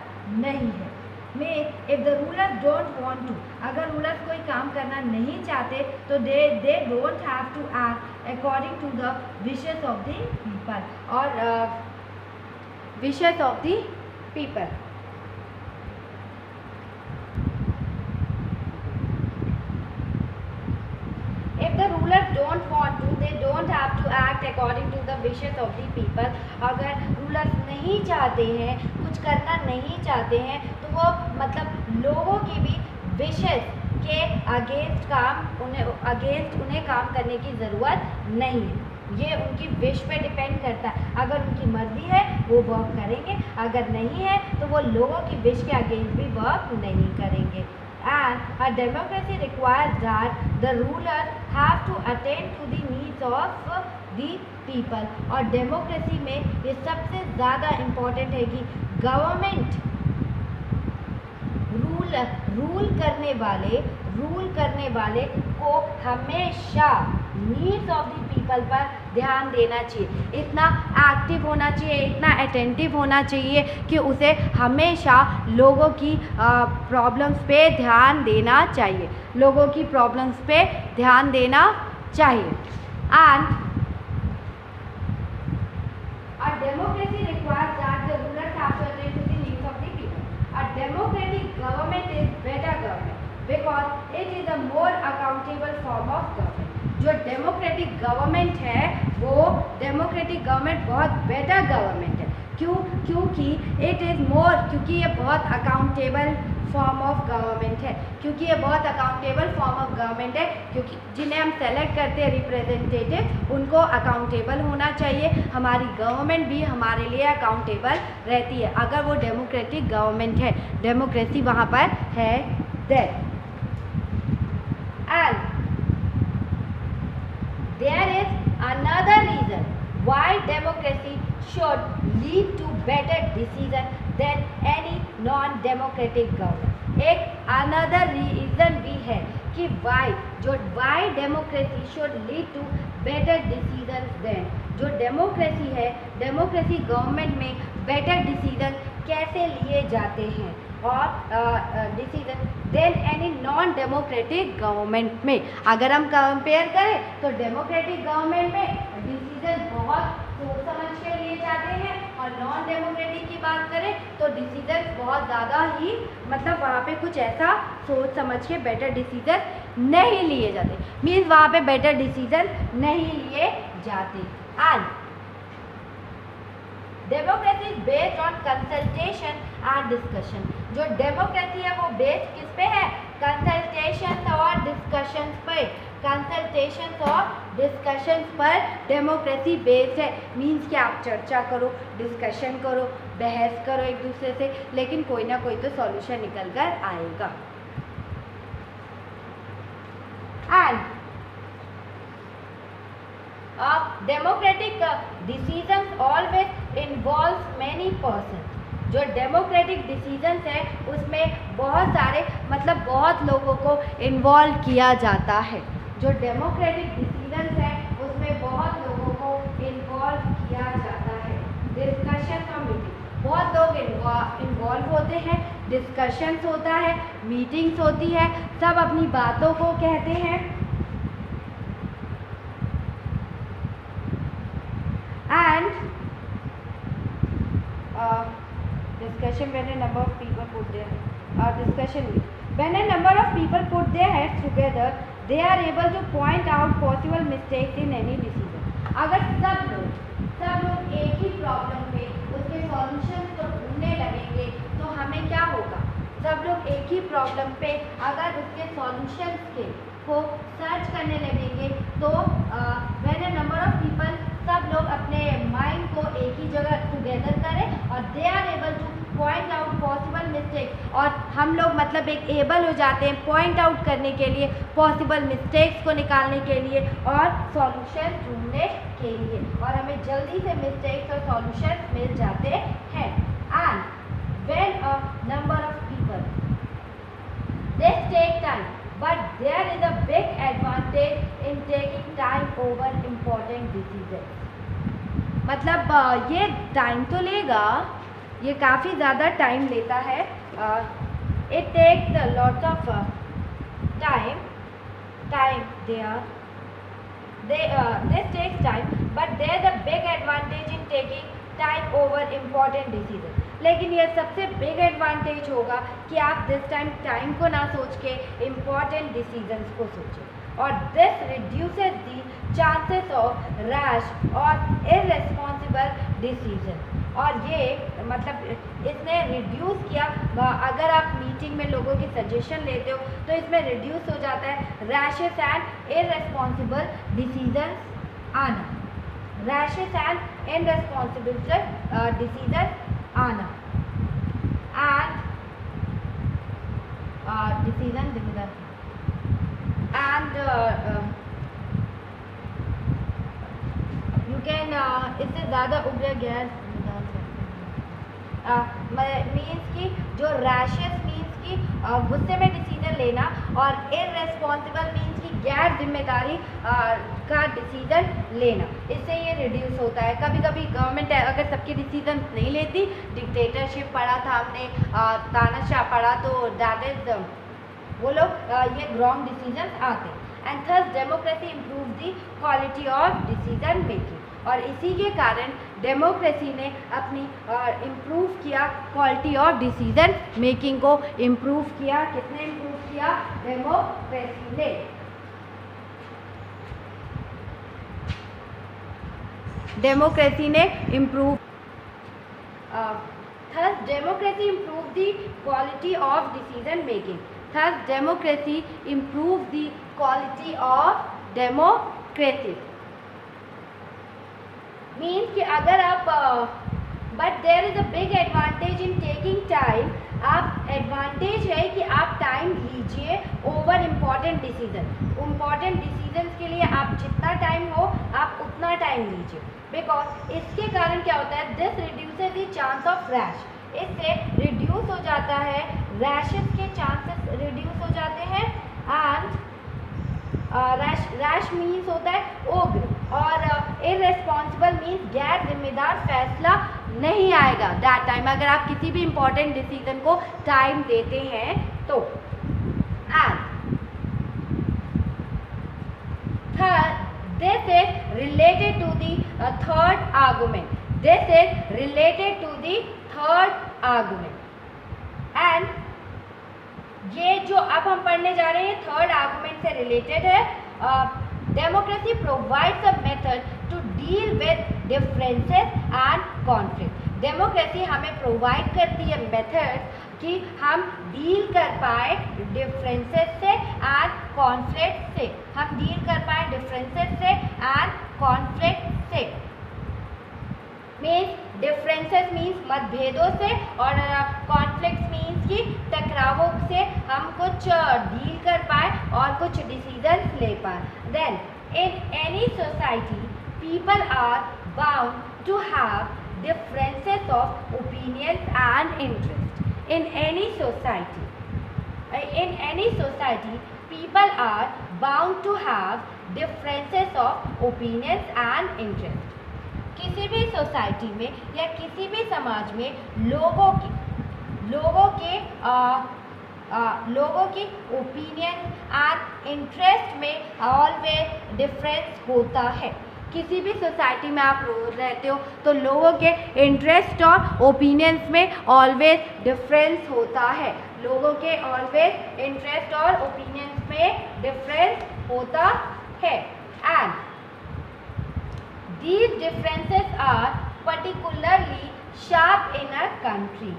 A: नहीं है। में if the ruler don't want to, अगर रूलर्स कोई काम करना नहीं चाहते तो they don't have to act according to the wishes of the people, और wishes of the people। If the rulers don't want to, they don't have to act according to the wishes of the people। अगर rulers नहीं चाहते हैं, कुछ करना नहीं चाहते हैं, तो वो मतलब लोगों की भी विशेस के अगेंस्ट उन्हें काम करने की ज़रूरत नहीं है। ये उनकी विश पे डिपेंड करता है। अगर उनकी मर्जी है वो वर्क करेंगे, अगर नहीं है तो वो लोगों की विश के अगेंस्ट भी वर्क नहीं करेंगे। And a democracy requires that the ruler have to attend to the needs of the people। और डेमोक्रेसी में ये सबसे ज़्यादा इम्पोर्टेंट है कि गवर्नमेंट रूल करने वाले को हमेशा नीड्स ऑफ द पीपल पर ध्यान देना चाहिए, इतना एक्टिव होना चाहिए, इतना अटेंटिव होना चाहिए कि उसे हमेशा लोगों की प्रॉब्लम्स पे ध्यान देना चाहिए, लोगों की प्रॉब्लम्स पे ध्यान देना चाहिए। And a democracy requires that the rulers have to attend to the needs of the people। A democratic government is better government because it is a more accountable form of government। जो democratic government है वो democratic government बहुत better government है। क्योंकि ये बहुत accountable form of government है, क्योंकि जिन्हें हम सेलेक्ट करते हैं रिप्रेजेंटेटिव, उनको अकाउंटेबल होना चाहिए। हमारी गवर्नमेंट भी हमारे लिए अकाउंटेबल रहती है अगर वो डेमोक्रेटिक गवर्नमेंट है, डेमोक्रेसी वहाँ पर है there. And there is another reason why democracy should lead to better decision than any non-democratic government। एक another reason भी है कि why democracy should lead to better decisions than, जो डेमोक्रेसी है, डेमोक्रेसी गवर्नमेंट में बेटर डिसीजन कैसे लिए जाते हैं और decision then any non democratic government में। अगर हम कंपेयर करें तो डेमोक्रेटिक गवर्नमेंट में डिसीजन बहुत सोच समझ के लिए जाते हैं और नॉन डेमोक्रेटिक की बात करें तो डिसीजन बहुत ज़्यादा ही वहाँ पे कुछ ऐसा सोच समझ के बेटर डिसीजन नहीं लिए जाते, मीन्स वहाँ पे बेटर डिसीजन नहीं लिए जाते। And democracy is based on consultation and discussion. जो डेमोक्रेसी है वो बेस्ड किस पे है? कंसल्टेशन और डिस्कशन पे। डेमोक्रेसी बेस्ड है, मीन्स कि आप चर्चा करो, डिस्कशन करो, बहस करो एक दूसरे से, लेकिन कोई ना कोई तो सॉल्यूशन निकल कर आएगा। And democratic decisions always involve many person. जो डेमोक्रेटिक डिसीजंस है उसमें बहुत लोगों को इन्वॉल्व किया जाता है। जो डेमोक्रेटिक डिसीजंस है उसमें बहुत लोगों को इन्वॉल्व किया जाता है। डिस्कशन और मीटिंग, बहुत लोग इन्वॉल्व होते हैं, डिस्कशंस होता है, मीटिंग्स होती है, सब अपनी बातों को कहते हैं। And discussion when a number of people put their when a number of people put their heads together, they are able to point out possible mistakes in any decision। अगर सब लोग एक ही प्रॉब्लम पे उसके सॉल्यूशंस को ढूंढने लगेंगे तो हमें क्या होगा? सब लोग एक ही प्रॉब्लम पे अगर उसके सॉल्यूशंस को सर्च करने लगेंगे तो when a number of people, सब लोग अपने माइंड को एक ही जगह टुगेदर करें और they are able to point out possible mistakes, और हम लोग एक एबल हो जाते हैं पॉइंट आउट करने के लिए, पॉसिबल मिस्टेक्स को निकालने के लिए और सॉल्यूशन ढूंढने के लिए, और हमें जल्दी से मिस्टेक्स और सॉल्यूशन मिल जाते हैं। And when a number of people, this take time but there is a big advantage in taking time over important decisions। ये टाइम तो लेगा, ये काफ़ी ज़्यादा टाइम लेता है, it takes a lot of time there, this takes time but there is a big advantage in taking time over important decision. लेकिन ये सबसे बिग एडवांटेज होगा कि आप दिस टाइम को ना सोच के इम्पॉर्टेंट डिसीजंस को सोचें, और this reduces the chances of rash और इररेस्पॉन्सिबल डिसीजन। और ये इसने रिड्यूस किया, अगर आप मीटिंग में लोगों की सजेशन लेते हो तो इसमें रिड्यूस हो जाता है रैशेस एंड इररेस्पॉन्सिबल डिसीजंस आना, रैशेस एंड इररेस्पॉन्सिबल डिसीजन आना and decision and you can इससे ज़्यादा उभरे गैस मीन्स की जो रैशेस मीन्स की गुस्से में डिसीजन लेना और इररेस्पॉन्सिबल मीन्स की गैर जिम्मेदारी का डिसीजन लेना, इससे ये रिड्यूस होता है। कभी कभी गवर्नमेंट अगर सबके डिसीजन नहीं लेती, डिक्टेटरशिप पढ़ा था हमने, तानाशाह पढ़ा, तो दैट इज वो लोग ये रॉन्ग डिसीजन आते हैं। And thus democracy improve the quality of decision making, और इसी के कारण डेमोक्रेसी ने अपनी इम्प्रूव किया क्वालिटी ऑफ डिसीजन मेकिंग को इम्प्रूव किया। किसने इम्प्रूव किया? डेमोक्रेसी ने। डेमोक्रेसी ने improve thus democracy improve the quality of decision making. Thus democracy improve the quality of democracy means कि अगर आप but there is a big advantage in taking time, आप एडवांटेज है कि आप टाइम लीजिए over important decision. Important decision के लिए आप जितना टाइम हो आप उतना टाइम लीजिए, बिकॉज इसके कारण क्या होता है, this reduces the chance of rash, इससे रिड्यूस हो जाता है रैशेस के चांसेस रिड्यूस हो जाते हैं। एंड रैश मीन्स होता है उग्र, और इररेस्पॉन्सिबल मीन्स गैर जिम्मेदार फैसला नहीं आएगा दैट टाइम, अगर आप किसी भी इम्पोर्टेंट डिसीजन को टाइम देते हैं तो। And this is related to the third argument, this is related to the third argument. And ये जो अब हम पढ़ने जा रहे हैं थर्ड आर्गुमेंट से रिलेटेड है। Democracy provides a method to deal with differences and conflict. Democracy हमें प्रोवाइड करती है मेथड कि हम डील कर पाए डिफरेंसेस से एंड कॉन्फ्लिक्ट से, हम डील कर पाए डिफरेंसेस से एंड कॉन्फ्लिक्ट से। मीन्स डिफरेंसेस मीन्स मतभेदों से, और कॉन्फ्लिक्ट मीन्स की टकरावों से हम कुछ डील कर पाए और कुछ डिसीजन ले पाए। Then in any society people are bound to have differences of opinions and interest. In any society people are bound to have differences of opinions and interest. किसी भी सोसाइटी में या किसी भी समाज में लोगों की ओपिनियन एंड इंटरेस्ट में ऑलवेज डिफरेंस होता है। किसी भी सोसाइटी में आप रहते हो तो लोगों के इंटरेस्ट और ओपिनियंस में ऑलवेज डिफरेंस होता है, लोगों के ऑलवेज इंटरेस्ट और ओपिनियंस में डिफरेंस होता है। And these differences are particularly sharp in a country.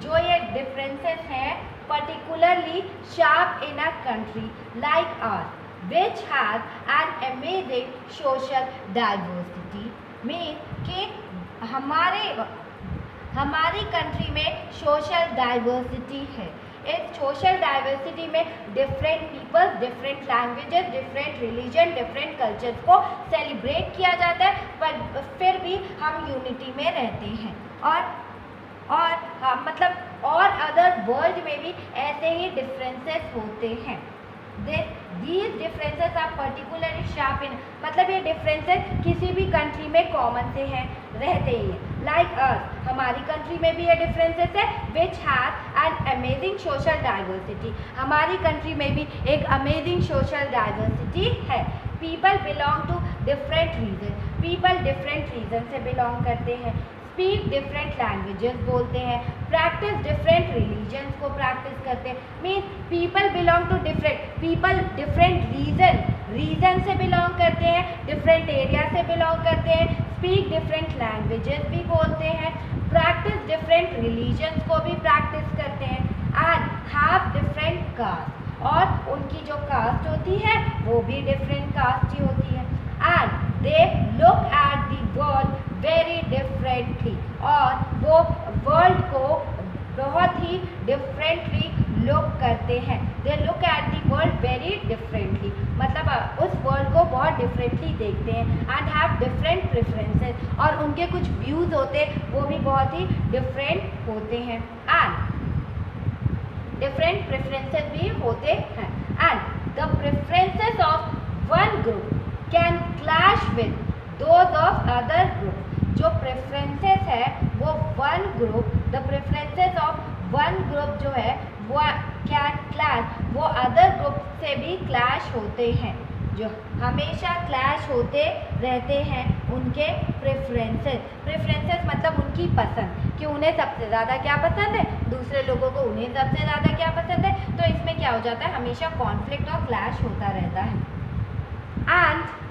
A: जो ये डिफरेंसेस हैं particularly sharp in a country like our which has an amazing social diversity। Mean कि हमारी कंट्री में सोशल डाइवर्सिटी है। इस सोशल डाइवर्सिटी में different peoples, different languages, different religion, different cultures को सेलिब्रेट किया जाता है, पर फिर भी हम यूनिटी में रहते हैं। और मतलब और अदर वर्ल्ड में भी ऐसे ही डिफरेंसेस होते हैं। These differences are particularly sharp in, मतलब ये डिफरेंसेस किसी भी कंट्री में कॉमन से हैं, रहते ही हैं। लाइक अस, हमारी कंट्री में भी ये डिफरेंसेस है which has an amazing social diversity. हमारी कंट्री में भी एक अमेजिंग सोशल डाइवर्सिटी है। People belong to different region, people different region से बिलोंग करते हैं। स्पीक डिफरेंट लैंग्वेजेस बोलते हैं, प्रैक्टिस डिफरेंट रिलीजन्स को प्रैक्टिस करते हैं। Means people belong to different region से बिलोंग करते हैं, डिफरेंट एरिया से बिलोंग करते हैं। स्पीक डिफरेंट लैंग्वेजेस भी बोलते हैं, प्रैक्टिस डिफरेंट रिलीजन्स को भी प्रैक्टिस करते हैं। कास्ट, और उनकी जो कास्ट होती है वो भी डिफरेंट कास्ट ही होती है। And they look at the world very differently, और वो वर्ल्ड को बहुत ही डिफरेंटली लुक करते हैं। They look at the world very differently, मतलब उस वर्ल्ड को बहुत डिफरेंटली देखते हैं। एंड हैव डिफरेंट प्रेफरेंसेस, और उनके कुछ व्यूज़ होते वो भी बहुत ही डिफरेंट होते हैं। एंड डिफरेंट प्रेफरेंसेस भी होते हैं। And the preferences of one group can clash with those of other group. जो प्रेफरेंसेस है वो one group, the preferences of one group जो है वो कैन क्लैश, वो अदर ग्रुप से भी क्लैश होते हैं, जो हमेशा क्लैश होते रहते हैं उनके प्रेफरेंसेस। प्रेफरेंसेस मतलब उनकी पसंद, कि उन्हें सबसे ज़्यादा क्या पसंद है, दूसरे लोगों को उन्हें सबसे ज़्यादा क्या पसंद है। तो इसमें क्या हो जाता है, हमेशा कॉन्फ्लिक्ट और क्लैश होता रहता है। And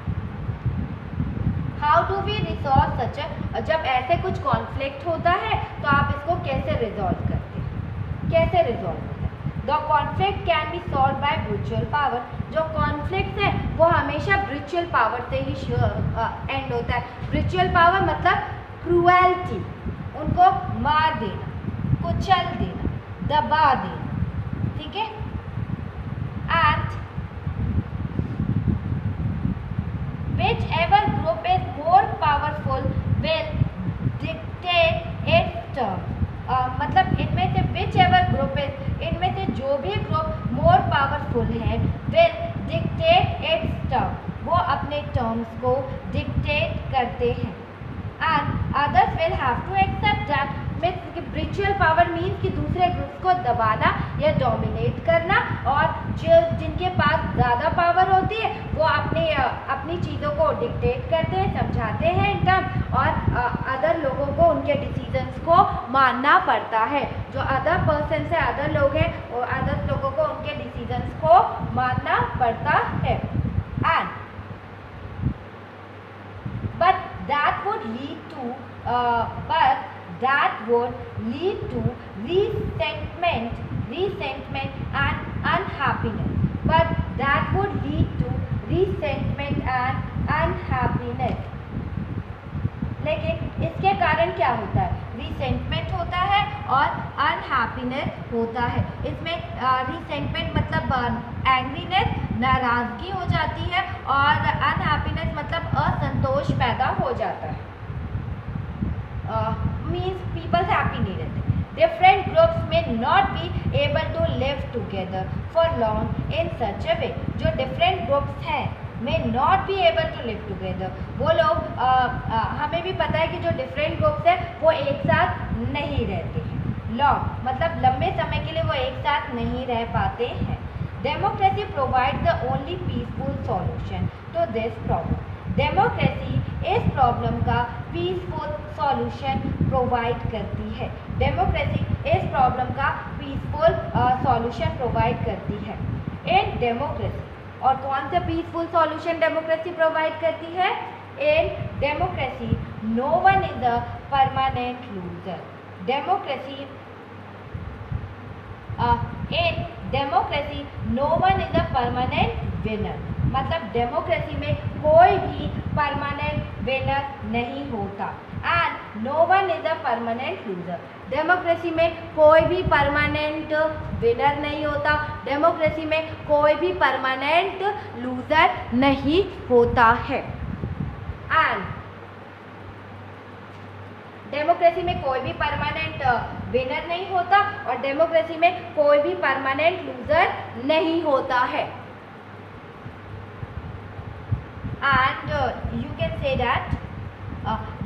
A: how do we resolve such, जब ऐसे कुछ कॉन्फ्लिक्ट होता है तो आप इसको कैसे रिजॉल्व करते हैं, कैसे रिजॉल्व करते हैं। The conflict can be solved by brutal power. जो कॉन्फ्लिक्ट है वो हमेशा ब्रूचुअल पावर से ही एंड होता है। ब्रूचुअल पावर मतलब क्रूएल्टी, उनको मार देना, कुचल देना, दबा देना, ठीक है। And whichever group is more powerful will dictate its terms, मतलब इनमें से whichever group is, इनमें से जो भी ग्रुप more powerful है will dictate its terms, वो अपने terms को dictate करते हैं। and others will have to accept that। Brutal power means कि दूसरे ग्रुप्स को दबाना या डोमिनेट करना, और जो जिनके पास ज़्यादा पावर होती है वो अपनी चीज़ों को डिक्टेट करते हैं, समझाते हैं इन टर्म, और अदर लोगों को उनके डिसीजंस को मानना पड़ता है। जो अदर पर्सन से अदर लोग हैं और अदर लोगों को उनके डिसीजंस को मानना पड़ता है। And but that would lead to that would lead to resentment and unhappiness, but that would lead to resentment and unhappiness। लेकिन इसके कारण क्या होता है, रिसेंटमेंट होता है और अनहैप्पीनेस होता है। इसमें रिसेंटमेंट मतलब एंग्रीनेस, नाराज़गी हो जाती है, और अनहैप्पीनेस मतलब असंतोष पैदा हो जाता है। means people happy नहीं रहते। Different groups may not be able to live together for long in such a way। जो different groups हैं may not be able to live together, वो लोग हमें भी पता है कि जो different groups हैं वो एक साथ नहीं रहते हैं। long मतलब लंबे समय के लिए वो एक साथ नहीं रह पाते हैं। Democracy provides the only peaceful solution to this problem। Democracy इस प्रॉब्लम का पीसफुल सॉल्यूशन प्रोवाइड करती है। डेमोक्रेसी इस प्रॉब्लम का पीसफुल सॉल्यूशन प्रोवाइड करती है। इन डेमोक्रेसी, और कौन सा पीसफुल सॉल्यूशन डेमोक्रेसी प्रोवाइड करती है? In democracy no one is a permanent loser. Democracy in democracy no one is a permanent winner, मतलब डेमोक्रेसी में कोई भी परमानेंट विनर नहीं होता। And no one is a permanent loser, democracy में कोई भी परमानेंट विनर नहीं होता, डेमोक्रेसी में कोई भी परमानेंट लूजर नहीं होता है। एंड डेमोक्रेसी में कोई भी परमानेंट विनर नहीं होता और डेमोक्रेसी में कोई भी परमानेंट लूजर नहीं होता है। And you can say that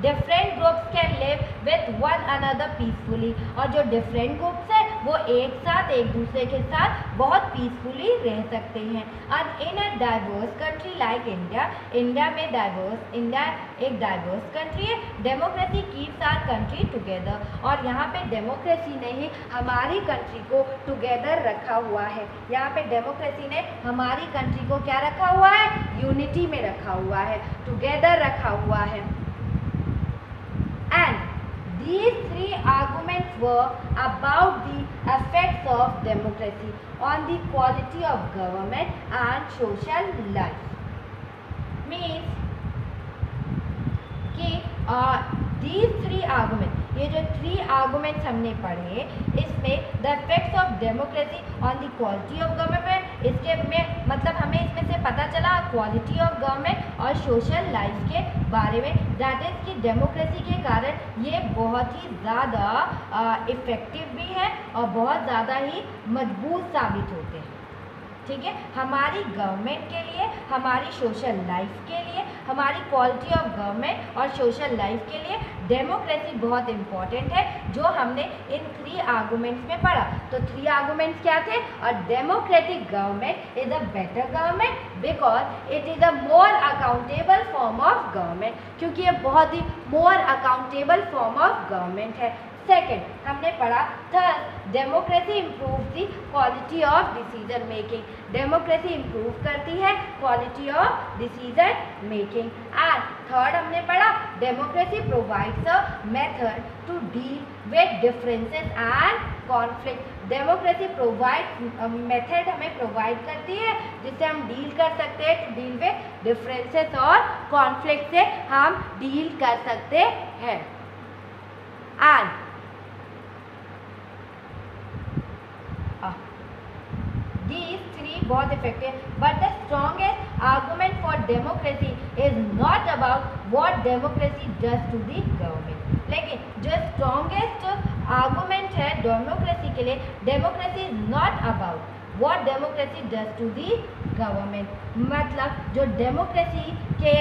A: different groups can live with one another peacefully, और जो different groups है वो एक साथ एक दूसरे के साथ बहुत पीसफुली रह सकते हैं। And in a diverse country like India, India एक डाइवर्स कंट्री है। Democracy keeps our country together, और यहाँ पे डेमोक्रेसी ने ही हमारी कंट्री को टुगेदर रखा हुआ है। यहाँ पे डेमोक्रेसी ने हमारी कंट्री को क्या रखा हुआ है? यूनिटी में रखा हुआ है, टुगेदर रखा हुआ है। And these three arguments were about the effects of democracy on the quality of government and social life. Means कि these three arguments, ये जो 3 आर्गूमेंट्स हमने पढ़े, इसमें the effects of democracy on the quality of government, इसके में मतलब हमें इसमें से पता चला क्वालिटी ऑफ गवर्नमेंट और सोशल लाइफ के बारे में, दैट इज़ कि डेमोक्रेसी के कारण ये बहुत ही ज़्यादा इफ़ेक्टिव भी है और बहुत ज़्यादा ही मजबूत साबित होते हैं। ठीक है, हमारी गवर्नमेंट के लिए, हमारी सोशल लाइफ के लिए, हमारी क्वालिटी ऑफ गवर्नमेंट और सोशल लाइफ के लिए डेमोक्रेसी बहुत इम्पॉर्टेंट है, जो हमने इन 3 आर्गूमेंट्स में पढ़ा। तो 3 आर्गूमेंट्स क्या थे? A democratic government is a better government because it is a more accountable form of government, क्योंकि ये बहुत ही more accountable form of government है। सेकेंड हमने पढ़ा third democracy improve the quality of decision making, democracy improve करती है quality of decision making. And third हमने पढ़ा democracy provides a method to deal with differences and conflict, democracy provide method हमें provide करती है जिससे हम डील कर सकते हैं, टू डील विद डिफरेंसेस और कॉन्फ्लिक्ट से हम डील कर सकते हैं। एंड these 3 बहुत effective, but the strongest argument for democracy is not about what democracy does to the government. लेकिन जो strongest argument है डेमोक्रेसी के लिए, democracy is not about what democracy does to the government, मतलब जो democracy के